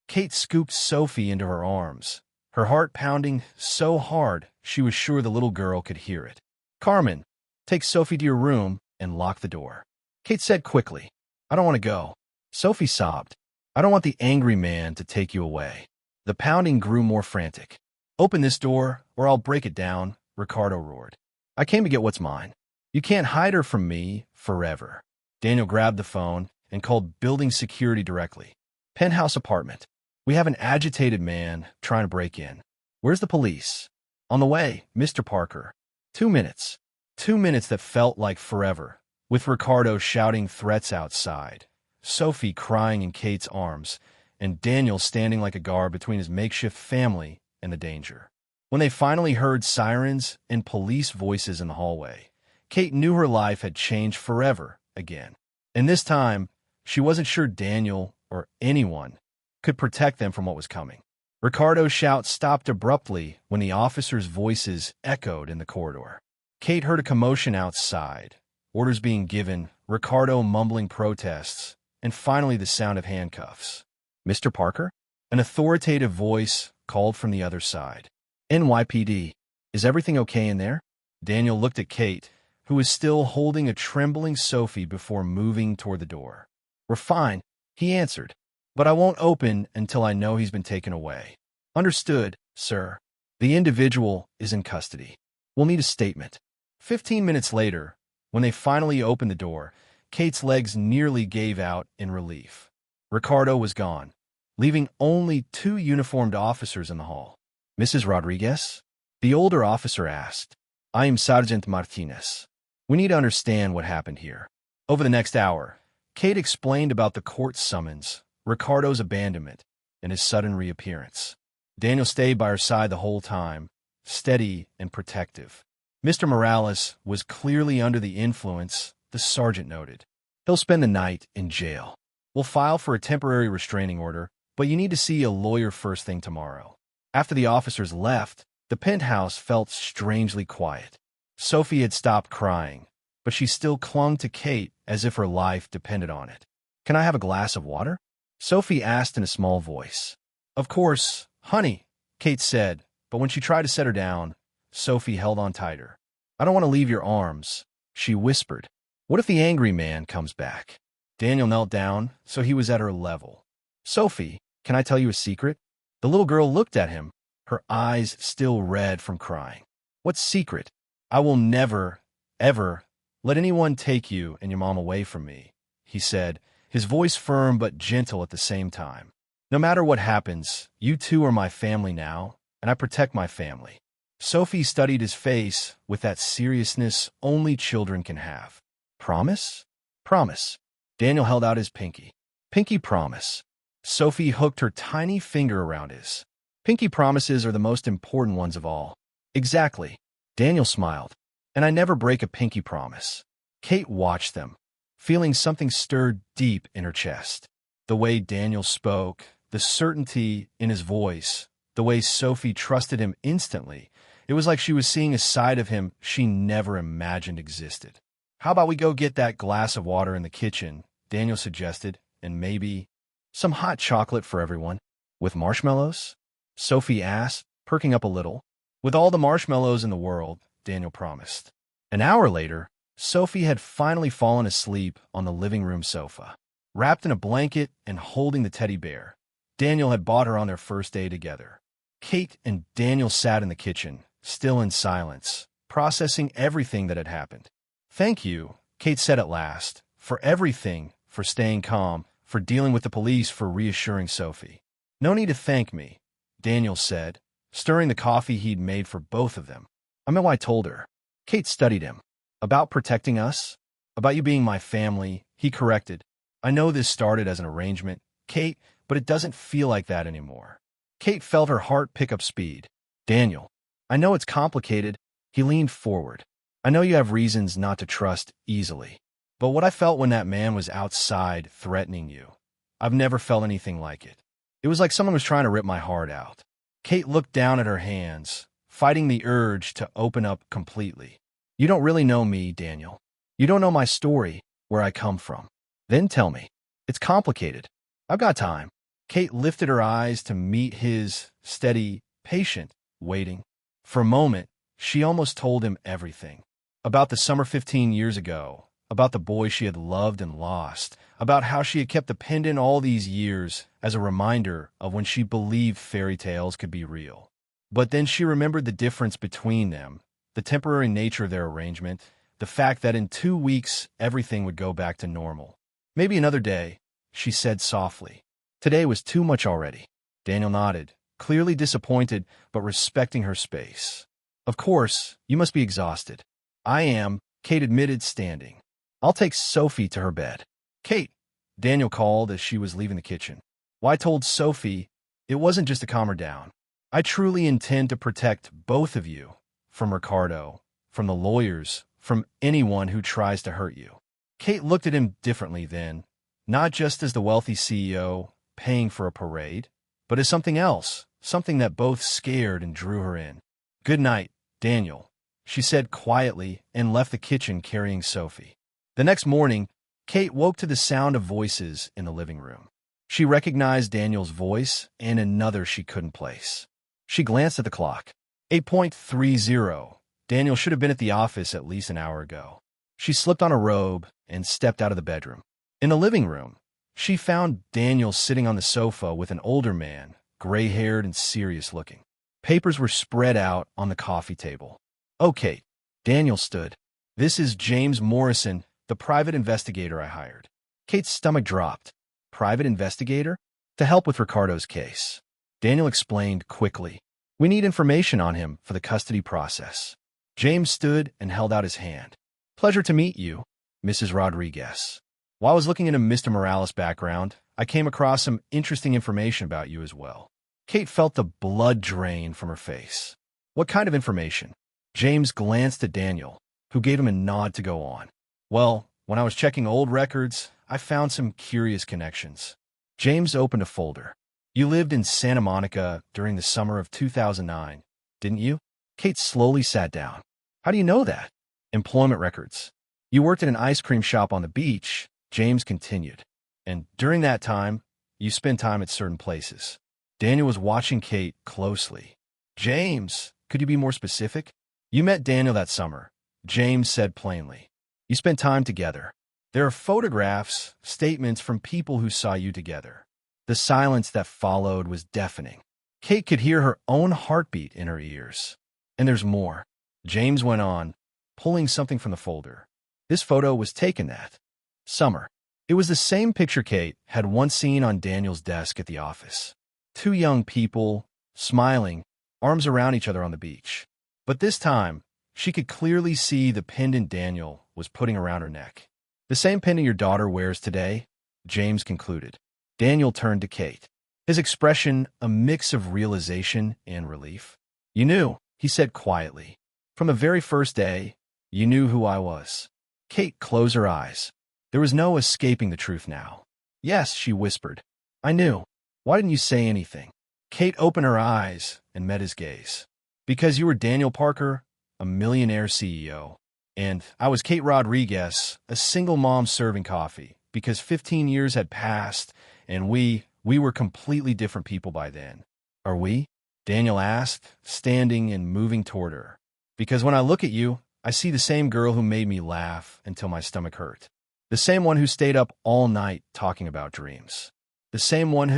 Kate scooped Sophie into her arms, her heart pounding so hard she was sure the little girl could hear it. Carmen, take Sophie to your room and lock the door. Kate said quickly, I don't want to go. Sophie sobbed. I don't want the angry man to take you away. The pounding grew more frantic. Open this door, or I'll break it down, Ricardo roared. I came to get what's mine. You can't hide her from me forever. Daniel grabbed the phone and called building security directly. Penthouse apartment. We have an agitated man trying to break in. Where's the police? On the way, Mr. Parker. 2 minutes. 2 minutes that felt like forever, with Ricardo shouting threats outside, Sophie crying in Kate's arms, and Daniel standing like a guard between his makeshift family and the danger. When they finally heard sirens and police voices in the hallway, Kate knew her life had changed forever again. And this time, she wasn't sure Daniel or anyone could protect them from what was coming. Ricardo's shout stopped abruptly when the officers' voices echoed in the corridor. Kate heard a commotion outside, orders being given, Ricardo mumbling protests, and finally the sound of handcuffs. Mr. Parker? An authoritative voice called from the other side. NYPD. Is everything okay in there? Daniel looked at Kate, who was still holding a trembling Sophie before moving toward the door. We're fine, he answered, but I won't open until I know he's been taken away. Understood, sir. The individual is in custody. We'll need a statement. 15 minutes later, when they finally opened the door, Kate's legs nearly gave out in relief. Ricardo was gone, leaving only 2 uniformed officers in the hall. Mrs. Rodriguez? The older officer asked. I am Sergeant Martinez. We need to understand what happened here. Over the next hour, Kate explained about the court summons, Ricardo's abandonment, and his sudden reappearance. Daniel stayed by her side the whole time, steady and protective. Mr. Morales was clearly under the influence, the sergeant noted. He'll spend the night in jail. We'll file for a temporary restraining order, but you need to see a lawyer first thing tomorrow. After the officers left, the penthouse felt strangely quiet. Sophie had stopped crying, but she still clung to Kate as if her life depended on it. "Can I have a glass of water?" Sophie asked in a small voice. "Of course, honey," Kate said, but when she tried to set her down, Sophie held on tighter. "I don't want to leave your arms," she whispered. "What if the angry man comes back?" Daniel knelt down, so he was at her level. "Sophie, can I tell you a secret?" The little girl looked at him, her eyes still red from crying. "What secret?" "I will never, ever let anyone take you and your mom away from me," he said, his voice firm but gentle at the same time. "No matter what happens, you two are my family now, and I protect my family." Sophie studied his face with that seriousness only children can have. "Promise?" "Promise." Daniel held out his pinky. "Pinky promise." Sophie hooked her tiny finger around his. "Pinky promises are the most important ones of all." "Exactly." Daniel smiled. "And I never break a pinky promise." Kate watched them, feeling something stirred deep in her chest. The way Daniel spoke, the certainty in his voice, the way Sophie trusted him instantly, it was like she was seeing a side of him she never imagined existed. "How about we go get that glass of water in the kitchen?" Daniel suggested, "and maybe some hot chocolate for everyone." "With marshmallows?" Sophie asked, perking up a little. "With all the marshmallows in the world," Daniel promised. An hour later, Sophie had finally fallen asleep on the living room sofa, wrapped in a blanket and holding the teddy bear Daniel had bought her on their first day together. Kate and Daniel sat in the kitchen, still in silence, processing everything that had happened. "Thank you," Kate said at last, "for everything, for staying calm, for dealing with the police, for reassuring Sophie." "No need to thank me," Daniel said, stirring the coffee he'd made for both of them. "I meant what I told her." Kate studied him. "About protecting us? About you being my family," he corrected. "I know this started as an arrangement, Kate, but it doesn't feel like that anymore." Kate felt her heart pick up speed. "Daniel, I know it's complicated." He leaned forward. "I know you have reasons not to trust easily. But what I felt when that man was outside threatening you, I've never felt anything like it. It was like someone was trying to rip my heart out." Kate looked down at her hands, fighting the urge to open up completely. "You don't really know me, Daniel. You don't know my story, where I come from." "Then tell me." "It's complicated." "I've got time." Kate lifted her eyes to meet his, steady, patient, waiting. For a moment, she almost told him everything. About the summer 15 years ago, about the boy she had loved and lost, about how she had kept the pendant all these years as a reminder of when she believed fairy tales could be real. But then she remembered the difference between them, the temporary nature of their arrangement, the fact that in 2 weeks everything would go back to normal. "Maybe another day," she said softly. "Today was too much already." Daniel nodded, clearly disappointed but respecting her space. "Of course, you must be exhausted." "I am," Kate admitted, standing. "I'll take Sophie to her bed." "Kate," Daniel called as she was leaving the kitchen. "Well, I told Sophie it wasn't just to calm her down. I truly intend to protect both of you, from Ricardo, from the lawyers, from anyone who tries to hurt you." Kate looked at him differently then, not just as the wealthy CEO paying for a parade, but as something else, something that both scared and drew her in. "Good night, Daniel," she said quietly and left the kitchen carrying Sophie. The next morning, Kate woke to the sound of voices in the living room. She recognized Daniel's voice and another she couldn't place. She glanced at the clock. 8:30. Daniel should have been at the office at least an hour ago. She slipped on a robe and stepped out of the bedroom. In the living room, she found Daniel sitting on the sofa with an older man, gray-haired and serious-looking. Papers were spread out on the coffee table. "Oh, Kate." Daniel stood. "This is James Morrison, the private investigator I hired." Kate's stomach dropped. "Private investigator?" "To help with Ricardo's case." Daniel explained quickly. "We need information on him for the custody process." James stood and held out his hand. "Pleasure to meet you, Mrs. Rodriguez. While I was looking into Mr. Morales' background, I came across some interesting information about you as well." Kate felt the blood drain from her face. "What kind of information?" James glanced at Daniel, who gave him a nod to go on. "Well, when I was checking old records, I found some curious connections." James opened a folder. You lived in Santa Monica during the summer of 2009, didn't you? Kate slowly sat down. How do you know that? Employment records. You worked at an ice cream shop on the beach, James continued. And during that time, you spent time at certain places. Daniel was watching Kate closely. James, could you be more specific? You met Daniel that summer, James said plainly. You spent time together. There are photographs, statements from people who saw you together. The silence that followed was deafening. Kate could hear her own heartbeat in her ears. And there's more. James went on, pulling something from the folder. This photo was taken that summer. It was the same picture Kate had once seen on Daniel's desk at the office. Two young people, smiling, arms around each other on the beach. But this time, she could clearly see the pendant Daniel was putting around her neck. The same pendant your daughter wears today, James concluded. Daniel turned to Kate, his expression a mix of realization and relief. You knew, he said quietly. From the very first day, you knew who I was. Kate closed her eyes. There was no escaping the truth now. Yes, she whispered. I knew. Why didn't you say anything? Kate opened her eyes and met his gaze. Because you were Daniel Parker, a millionaire CEO, and I was Kate Rodriguez, a single mom serving coffee, because 15 years had passed, and we were completely different people by then. Are we? Daniel asked, standing and moving toward her. Because when I look at you, I see the same girl who made me laugh until my stomach hurt. The same one who stayed up all night talking about dreams. The same one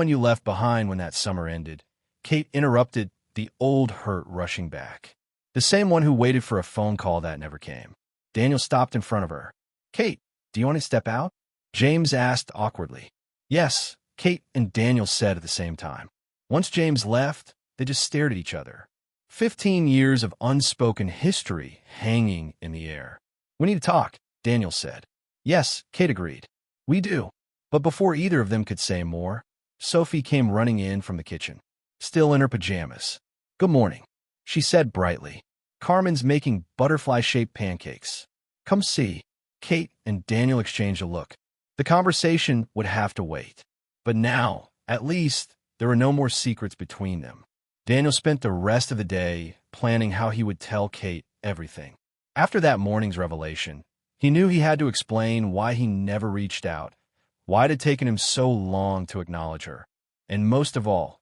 you left behind when that summer ended. Kate interrupted, the old hurt rushing back. The same one who waited for a phone call that never came. Daniel stopped in front of her. Kate, do you want to step out? James asked awkwardly. Yes, Kate and Daniel said at the same time. Once James left, they just stared at each other. 15 years of unspoken history hanging in the air. We need to talk, Daniel said. Yes, Kate agreed. We do. But before either of them could say more, Sophie came running in from the kitchen, still in her pajamas. Good morning, she said brightly. Carmen's making butterfly-shaped pancakes. Come see. Kate and Daniel exchanged a look. The conversation would have to wait. But now, at least, there were no more secrets between them. Daniel spent the rest of the day planning how he would tell Kate everything. After that morning's revelation, he knew he had to explain why he never reached out, why it had taken him so long to acknowledge her, and most of all,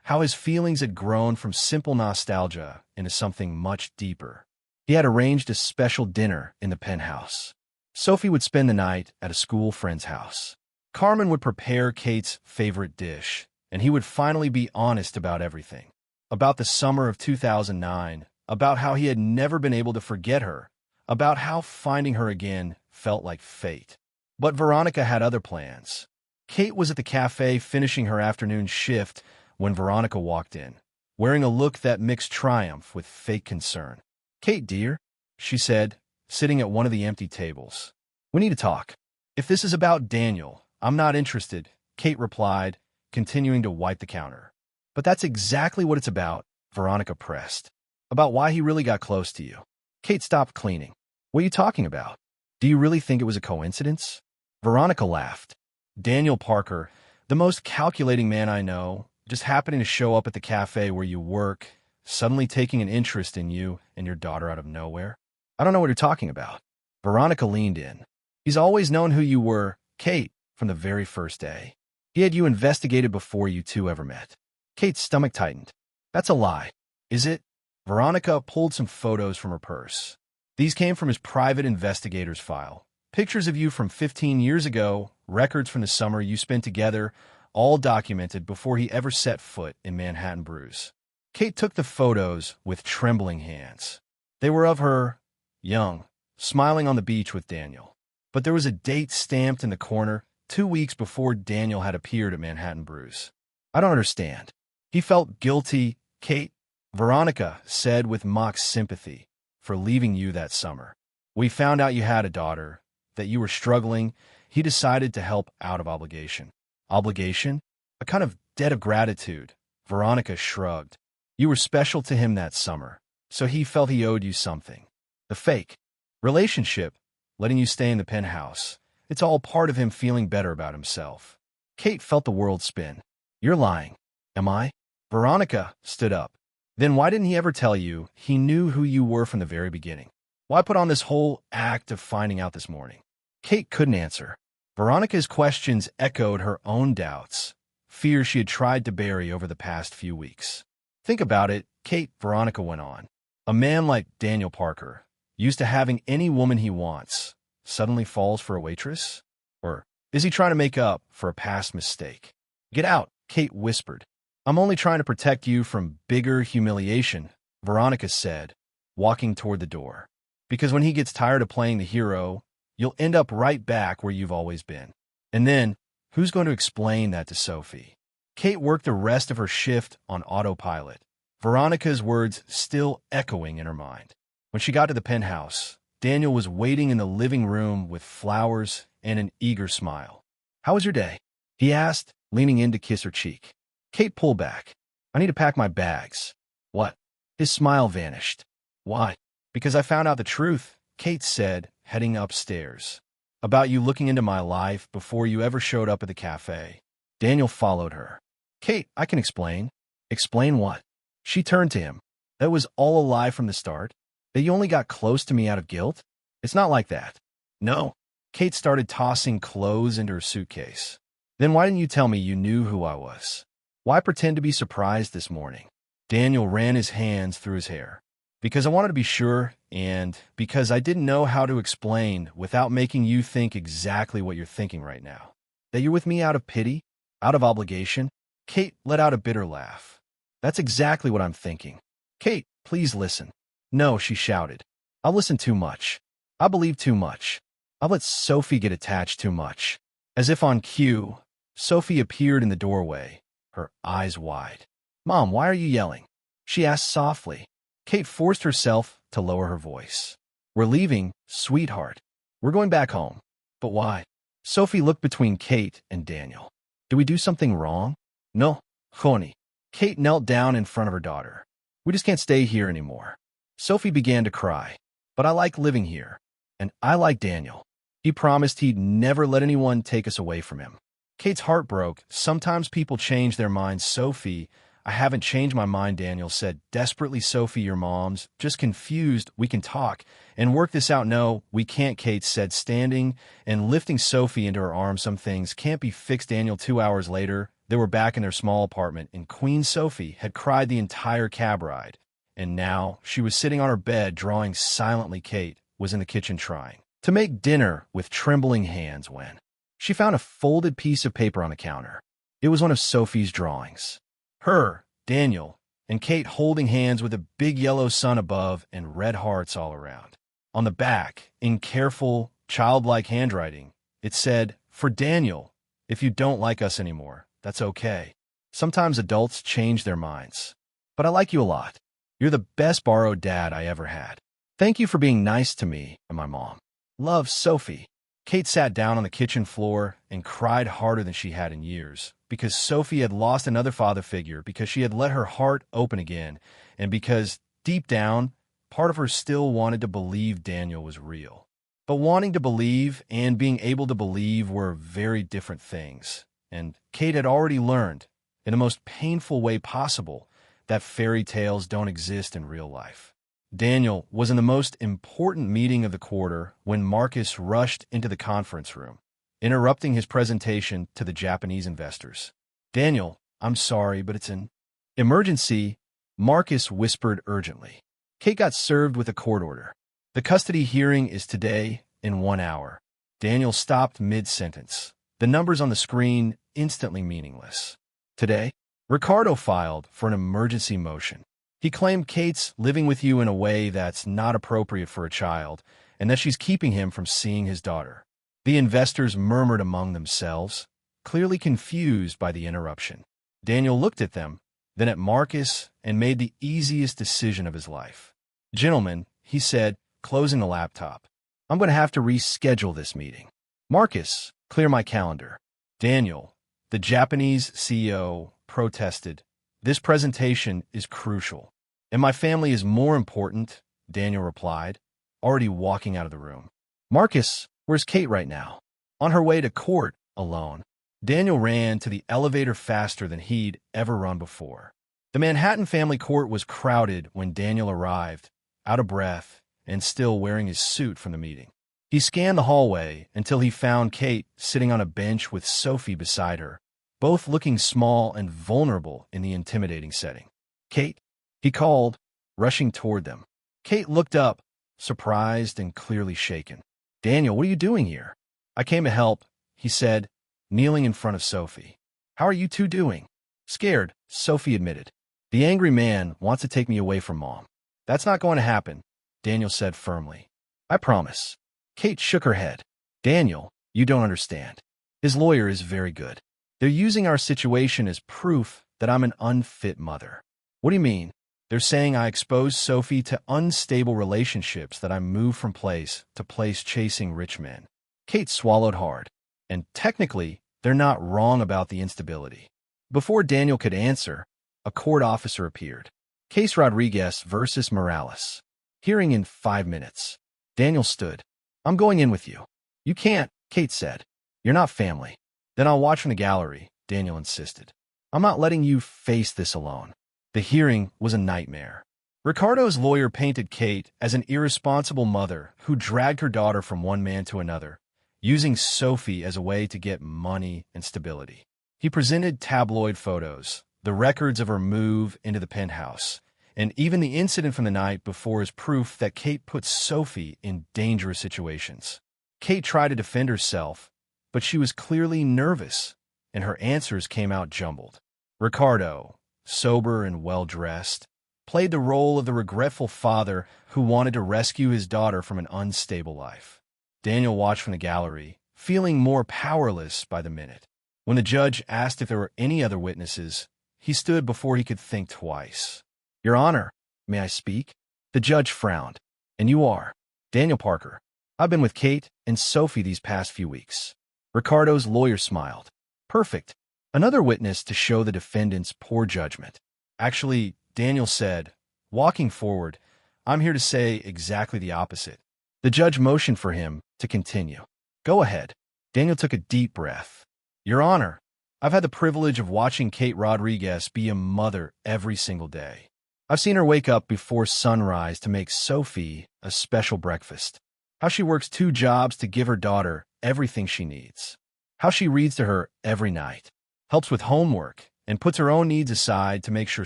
how his feelings had grown from simple nostalgia into something much deeper. He had arranged a special dinner in the penthouse. Sophie would spend the night at a school friend's house. Carmen would prepare Kate's favorite dish, and he would finally be honest about everything. About the summer of 2009, about how he had never been able to forget her, about how finding her again felt like fate. But Veronica had other plans. Kate was at the cafe finishing her afternoon shift when Veronica walked in, wearing a look that mixed triumph with fake concern. Kate, dear, she said, sitting at one of the empty tables. We need to talk. If this is about Daniel, I'm not interested, Kate replied, continuing to wipe the counter. But that's exactly what it's about, Veronica pressed. About why he really got close to you. Kate stopped cleaning. What are you talking about? Do you really think it was a coincidence? Veronica laughed. Daniel Parker, the most calculating man I know, just happening to show up at the cafe where you work, suddenly taking an interest in you and your daughter out of nowhere? I don't know what you're talking about. Veronica leaned in. He's always known who you were, Kate, from the very first day. He had you investigated before you two ever met. Kate's stomach tightened. That's a lie. Is it? Veronica pulled some photos from her purse. These came from his private investigator's file. Pictures of you from 15 years ago, records from the summer you spent together, all documented before he ever set foot in Manhattan Brews. Kate took the photos with trembling hands. They were of her, young, smiling on the beach with Daniel. But there was a date stamped in the corner, 2 weeks before Daniel had appeared at Manhattan Brews. I don't understand. He felt guilty, Kate, Veronica said with mock sympathy, for leaving you that summer. We found out you had a daughter, that you were struggling. He decided to help out of obligation. Obligation? A kind of debt of gratitude. Veronica shrugged. You were special to him that summer, so he felt he owed you something. The fake relationship, letting you stay in the penthouse. It's all part of him feeling better about himself. Kate felt the world spin. You're lying. Am I? Veronica stood up. Then why didn't he ever tell you he knew who you were from the very beginning? Why put on this whole act of finding out this morning? Kate couldn't answer. Veronica's questions echoed her own doubts, fears she had tried to bury over the past few weeks. Think about it, Kate, Veronica went on. A man like Daniel Parker, used to having any woman he wants, suddenly falls for a waitress? Or is he trying to make up for a past mistake? Get out, Kate whispered. I'm only trying to protect you from bigger humiliation, Veronica said, walking toward the door. Because when he gets tired of playing the hero, you'll end up right back where you've always been. And then, who's going to explain that to Sophie? Kate worked the rest of her shift on autopilot, Veronica's words still echoing in her mind. When she got to the penthouse, Daniel was waiting in the living room with flowers and an eager smile. How was your day? He asked, leaning in to kiss her cheek. Kate pulled back. I need to pack my bags. What? His smile vanished. Why? Because I found out the truth, Kate said, heading upstairs. About you looking into my life before you ever showed up at the cafe. Daniel followed her. Kate, I can explain. Explain what? She turned to him. That was all a lie from the start? That you only got close to me out of guilt? It's not like that. No. Kate started tossing clothes into her suitcase. Then why didn't you tell me you knew who I was? Why pretend to be surprised this morning? Daniel ran his hands through his hair. Because I wanted to be sure, and because I didn't know how to explain without making you think exactly what you're thinking right now. That you're with me out of pity? Out of obligation? Kate let out a bitter laugh. That's exactly what I'm thinking. Kate, please listen. No, she shouted. I'll listen too much. I believe too much. I'll let Sophie get attached too much. As if on cue, Sophie appeared in the doorway, her eyes wide. Mom, why are you yelling? She asked softly. Kate forced herself to lower her voice. We're leaving, sweetheart. We're going back home. But why? Sophie looked between Kate and Daniel. Did we do something wrong? No, honey. Kate knelt down in front of her daughter. We just can't stay here anymore. Sophie began to cry. But I like living here. And I like Daniel. He promised he'd never let anyone take us away from him. Kate's heart broke. Sometimes people change their minds, Sophie. I haven't changed my mind, Daniel said. Desperately, Sophie, your mom's just confused. We can talk and work this out. No, we can't, Kate said, standing and lifting Sophie into her arms. Some things can't be fixed, Daniel. 2 hours later, they were back in their small apartment, and Queen Sophie had cried the entire cab ride. And now she was sitting on her bed, drawing silently. Kate was in the kitchen trying to make dinner with trembling hands when she found a folded piece of paper on the counter. It was one of Sophie's drawings. Her, Daniel, and Kate holding hands with a big yellow sun above and red hearts all around. On the back, in careful, childlike handwriting, it said, For Daniel, if you don't like us anymore, that's okay. Sometimes adults change their minds. But I like you a lot. You're the best borrowed dad I ever had. Thank you for being nice to me and my mom. Love, Sophie. Kate sat down on the kitchen floor and cried harder than she had in years, because Sophie had lost another father figure, because she had let her heart open again, and because, deep down, part of her still wanted to believe Daniel was real. But wanting to believe and being able to believe were very different things, and Kate had already learned, in the most painful way possible, that fairy tales don't exist in real life. Daniel was in the most important meeting of the quarter when Marcus rushed into the conference room, interrupting his presentation to the Japanese investors. Daniel, I'm sorry, but it's an emergency, Marcus whispered urgently. Kate got served with a court order. The custody hearing is today in 1 hour. Daniel stopped mid-sentence, the numbers on the screen instantly meaningless. Today, Ricardo filed for an emergency motion. He claimed Kate's living with you in a way that's not appropriate for a child, and that she's keeping him from seeing his daughter. The investors murmured among themselves, clearly confused by the interruption. Daniel looked at them, then at Marcus, and made the easiest decision of his life. Gentlemen, he said, closing the laptop, I'm going to have to reschedule this meeting. Marcus, clear my calendar. Daniel, the Japanese CEO, protested, This presentation is crucial. And my family is more important, Daniel replied, already walking out of the room. Marcus, where's Kate right now? On her way to court, alone. Daniel ran to the elevator faster than he'd ever run before. The Manhattan family court was crowded when Daniel arrived, out of breath and still wearing his suit from the meeting. He scanned the hallway until he found Kate sitting on a bench with Sophie beside her, both looking small and vulnerable in the intimidating setting. "Kate," he called, rushing toward them. Kate looked up, surprised and clearly shaken. "Daniel, what are you doing here?" "I came to help," he said, kneeling in front of Sophie. "How are you two doing?" "Scared," Sophie admitted. "The angry man wants to take me away from Mom." "That's not going to happen," Daniel said firmly. "I promise." Kate shook her head. "Daniel, you don't understand. His lawyer is very good. They're using our situation as proof that I'm an unfit mother." "What do you mean?" "They're saying I exposed Sophie to unstable relationships, that I moved from place to place chasing rich men." Kate swallowed hard. "And technically, they're not wrong about the instability." Before Daniel could answer, a court officer appeared. "Case Rodriguez versus Morales. Hearing in 5 minutes." Daniel stood. "I'm going in with you." "You can't," Kate said. "You're not family." "Then I'll watch from the gallery," Daniel insisted. "I'm not letting you face this alone." The hearing was a nightmare. Ricardo's lawyer painted Kate as an irresponsible mother who dragged her daughter from one man to another, using Sophie as a way to get money and stability. He presented tabloid photos, the records of her move into the penthouse, and even the incident from the night before as proof that Kate put Sophie in dangerous situations. Kate tried to defend herself, but she was clearly nervous, and her answers came out jumbled. Ricardo, sober and well-dressed, played the role of the regretful father who wanted to rescue his daughter from an unstable life. Daniel watched from the gallery, feeling more powerless by the minute. When the judge asked if there were any other witnesses, he stood before he could think twice. "Your Honor, may I speak?" The judge frowned. "And you are?" "Daniel Parker. I've been with Kate and Sophie these past few weeks." Ricardo's lawyer smiled. "Perfect. Another witness to show the defendant's poor judgment." "Actually," Daniel said, walking forward, "I'm here to say exactly the opposite." The judge motioned for him to continue. "Go ahead." Daniel took a deep breath. "Your Honor, I've had the privilege of watching Kate Rodriguez be a mother every single day. I've seen her wake up before sunrise to make Sophie a special breakfast. How she works 2 jobs to give her daughter everything she needs. How she reads to her every night, helps with homework, and puts her own needs aside to make sure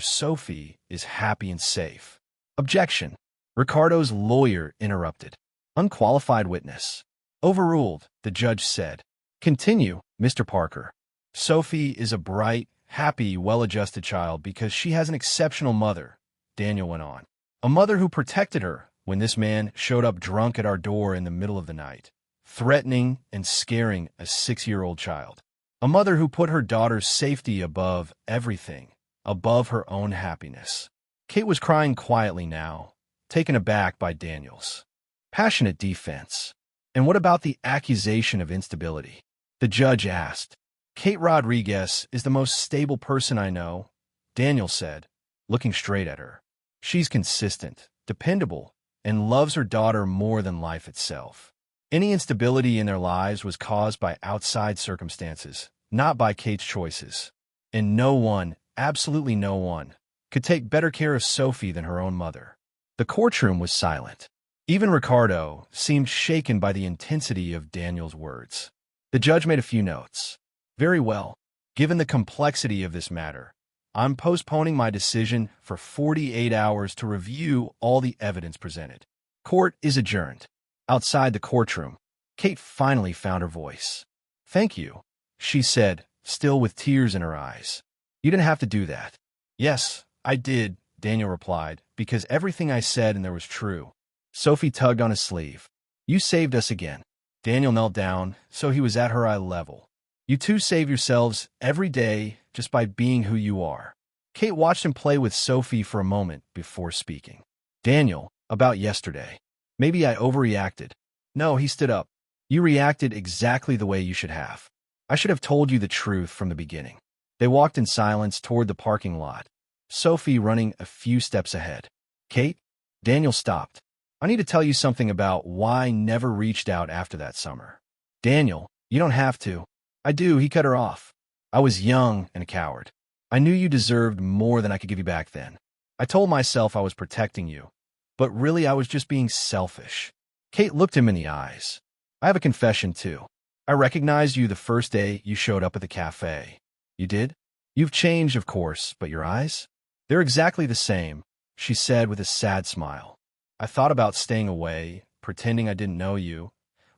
Sophie is happy and safe." "Objection," Ricardo's lawyer interrupted. "Unqualified witness." "Overruled," the judge said. "Continue, Mr. Parker." "Sophie is a bright, happy, well-adjusted child because she has an exceptional mother," Daniel went on. "A mother who protected her when this man showed up drunk at our door in the middle of the night, threatening and scaring a 6-year-old child. A mother who put her daughter's safety above everything, above her own happiness." Kate was crying quietly now, taken aback by Daniel's passionate defense. "And what about the accusation of instability?" the judge asked. "Kate Rodriguez is the most stable person I know," Daniel said, looking straight at her. "She's consistent, dependable, and loves her daughter more than life itself. Any instability in their lives was caused by outside circumstances, not by Kate's choices. And no one, absolutely no one, could take better care of Sophie than her own mother." The courtroom was silent. Even Ricardo seemed shaken by the intensity of Daniel's words. The judge made a few notes. "Very well. Given the complexity of this matter, I'm postponing my decision for 48 hours to review all the evidence presented. Court is adjourned." Outside the courtroom, Kate finally found her voice. "Thank you," she said, still with tears in her eyes. "You didn't have to do that." "Yes, I did," Daniel replied, "because everything I said and there was true." Sophie tugged on his sleeve. "You saved us again." Daniel knelt down, so he was at her eye level. "You two save yourselves every day just by being who you are." Kate watched him play with Sophie for a moment before speaking. "Daniel, about yesterday. Maybe I overreacted." "No," he stood up. "You reacted exactly the way you should have. I should have told you the truth from the beginning." They walked in silence toward the parking lot, Sophie running a few steps ahead. "Kate?" Daniel stopped. "I need to tell you something about why I never reached out after that summer." "Daniel, you don't have to." I do, he cut her off. I was young and a coward. I knew you deserved more than I could give you back then. I told myself I was protecting you, but really I was just being selfish. Kate looked him in the eyes. I have a confession, too. I recognized you the first day you showed up at the cafe. You did? You've changed, of course, but your eyes? They're exactly the same, she said with a sad smile. I thought about staying away, pretending I didn't know you,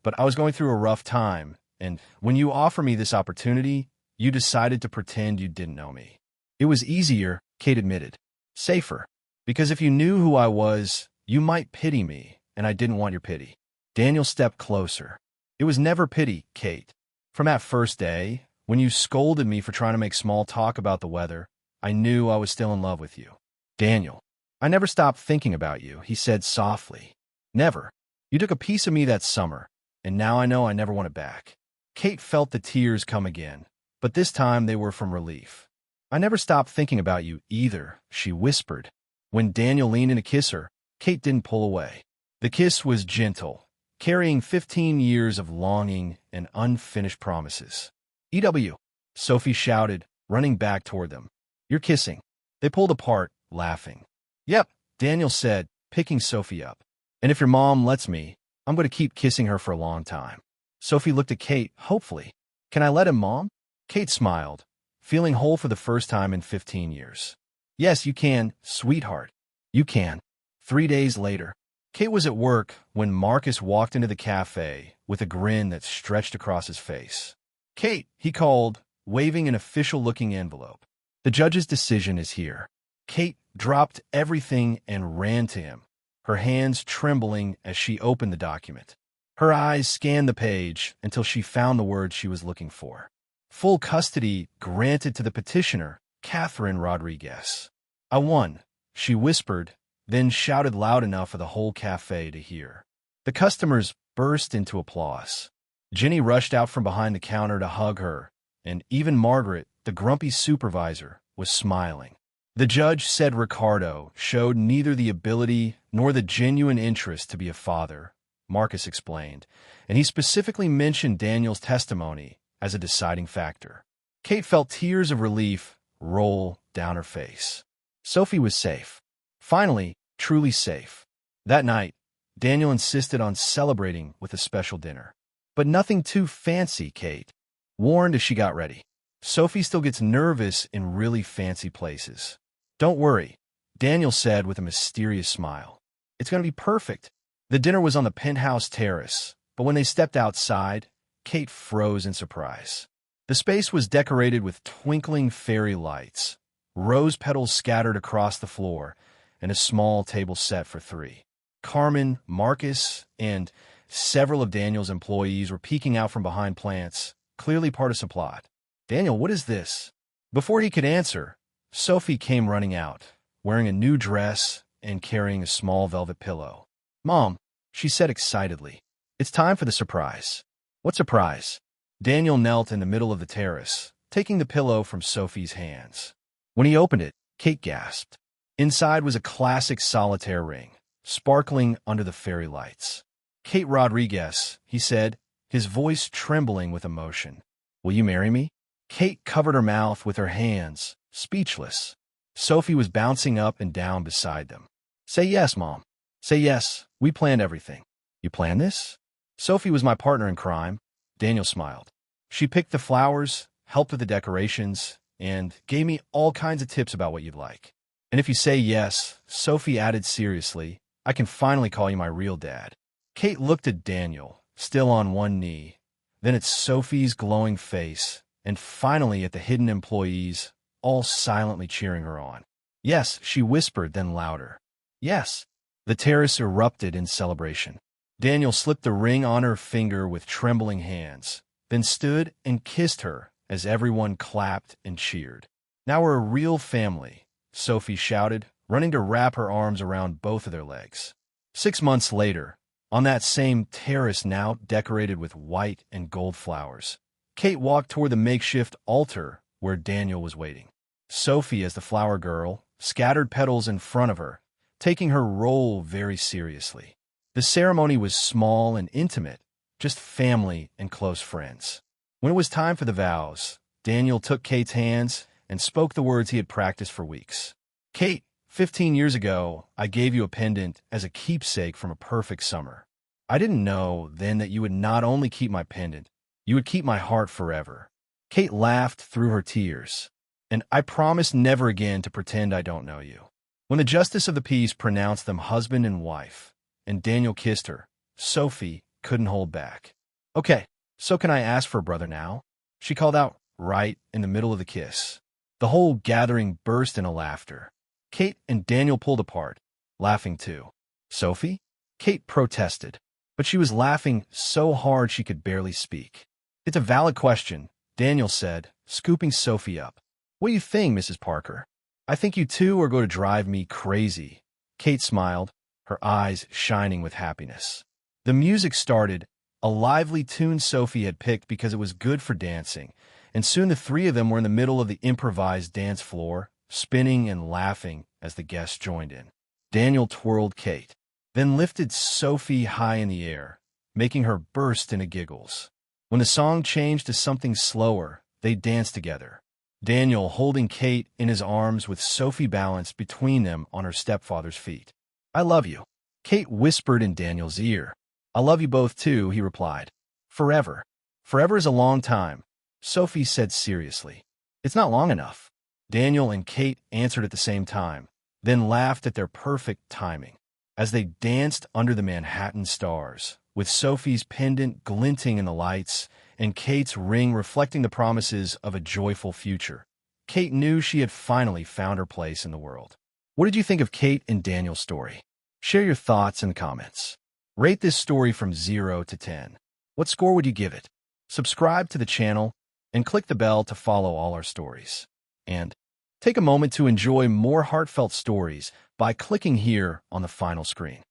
but I was going through a rough time, and when you offered me this opportunity, you decided to pretend you didn't know me. It was easier, Kate admitted. Safer. Because if you knew who I was, you might pity me, and I didn't want your pity. Daniel stepped closer. It was never pity, Kate. From that first day, when you scolded me for trying to make small talk about the weather, I knew I was still in love with you. Daniel, I never stopped thinking about you, he said softly. Never. You took a piece of me that summer, and now I know I never want it back. Kate felt the tears come again, but this time they were from relief. I never stopped thinking about you either, she whispered. When Daniel leaned in to kiss her, Kate didn't pull away. The kiss was gentle, carrying 15 years of longing and unfinished promises. EW, Sophie shouted, running back toward them. You're kissing. They pulled apart, laughing. Yep, Daniel said, picking Sophie up. And if your mom lets me, I'm going to keep kissing her for a long time. Sophie looked at Kate, hopefully. Can I let him, Mom? Kate smiled, feeling whole for the first time in 15 years. Yes, you can, sweetheart. You can. 3 days later, Kate was at work when Marcus walked into the cafe with a grin that stretched across his face. Kate, he called, waving an official-looking envelope. The judge's decision is here. Kate dropped everything and ran to him, her hands trembling as she opened the document. Her eyes scanned the page until she found the word she was looking for. Full custody granted to the petitioner, Catherine Rodriguez. I won, she whispered, then shouted loud enough for the whole cafe to hear. The customers burst into applause. Jenny rushed out from behind the counter to hug her, and even Margaret, the grumpy supervisor, was smiling. The judge said Ricardo showed neither the ability nor the genuine interest to be a father, Marcus explained, and he specifically mentioned Daniel's testimony as a deciding factor. Kate felt tears of relief roll down her face. Sophie was safe. Finally, truly safe. That night, Daniel insisted on celebrating with a special dinner. But nothing too fancy, Kate warned as she got ready. Sophie still gets nervous in really fancy places. Don't worry, Daniel said with a mysterious smile. It's going to be perfect. The dinner was on the penthouse terrace, but when they stepped outside, Kate froze in surprise. The space was decorated with twinkling fairy lights, rose petals scattered across the floor, and a small table set for 3. Carmen, Marcus, and several of Daniel's employees were peeking out from behind plants, clearly part of some plot. Daniel, what is this? Before he could answer, Sophie came running out, wearing a new dress and carrying a small velvet pillow. Mom, she said excitedly, it's time for the surprise. What surprise? Daniel knelt in the middle of the terrace, taking the pillow from Sophie's hands. When he opened it, Kate gasped. Inside was a classic solitaire ring, sparkling under the fairy lights. Kate Rodriguez, he said, his voice trembling with emotion. Will you marry me? Kate covered her mouth with her hands, speechless. Sophie was bouncing up and down beside them. Say yes, Mom. Say yes. We planned everything. You planned this? Sophie was my partner in crime. Daniel smiled. She picked the flowers, helped with the decorations, and gave me all kinds of tips about what you'd like. And if you say yes, Sophie added seriously, I can finally call you my real dad. Kate looked at Daniel, still on one knee, then at Sophie's glowing face, and finally at the hidden employees, all silently cheering her on. Yes, she whispered, then louder. Yes. The terrace erupted in celebration. Daniel slipped the ring on her finger with trembling hands, then stood and kissed her as everyone clapped and cheered. Now we're a real family, Sophie shouted, running to wrap her arms around both of their legs. 6 months later, on that same terrace now decorated with white and gold flowers, Kate walked toward the makeshift altar where Daniel was waiting. Sophie, as the flower girl, scattered petals in front of her, taking her role very seriously. The ceremony was small and intimate, just family and close friends. When it was time for the vows, Daniel took Kate's hands and spoke the words he had practiced for weeks. Kate, 15 years ago, I gave you a pendant as a keepsake from a perfect summer. I didn't know then that you would not only keep my pendant, you would keep my heart forever. Kate laughed through her tears. And I promise never again to pretend I don't know you. When the justice of the peace pronounced them husband and wife, and Daniel kissed her, Sophie couldn't hold back. Okay, so can I ask for a brother now? She called out right in the middle of the kiss. The whole gathering burst into laughter. Kate and Daniel pulled apart, laughing too. Sophie? Kate protested, but she was laughing so hard she could barely speak. It's a valid question, Daniel said, scooping Sophie up. What do you think, Mrs. Parker? I think you two are going to drive me crazy. Kate smiled, her eyes shining with happiness. The music started, a lively tune Sophie had picked because it was good for dancing, and soon the three of them were in the middle of the improvised dance floor, spinning and laughing as the guests joined in. Daniel twirled Kate, then lifted Sophie high in the air, making her burst into giggles. When the song changed to something slower, they danced together. Daniel holding Kate in his arms with Sophie balanced between them on her stepfather's feet. I love you, Kate whispered in Daniel's ear. I love you both too, he replied. Forever. Forever is a long time, Sophie said seriously. It's not long enough. Daniel and Kate answered at the same time, then laughed at their perfect timing. As they danced under the Manhattan stars, with Sophie's pendant glinting in the lights, and Kate's ring reflecting the promises of a joyful future, Kate knew she had finally found her place in the world. What did you think of Kate and Daniel's story? Share your thoughts in the comments. Rate this story from 0 to 10. What score would you give it? Subscribe to the channel and click the bell to follow all our stories. And take a moment to enjoy more heartfelt stories by clicking here on the final screen.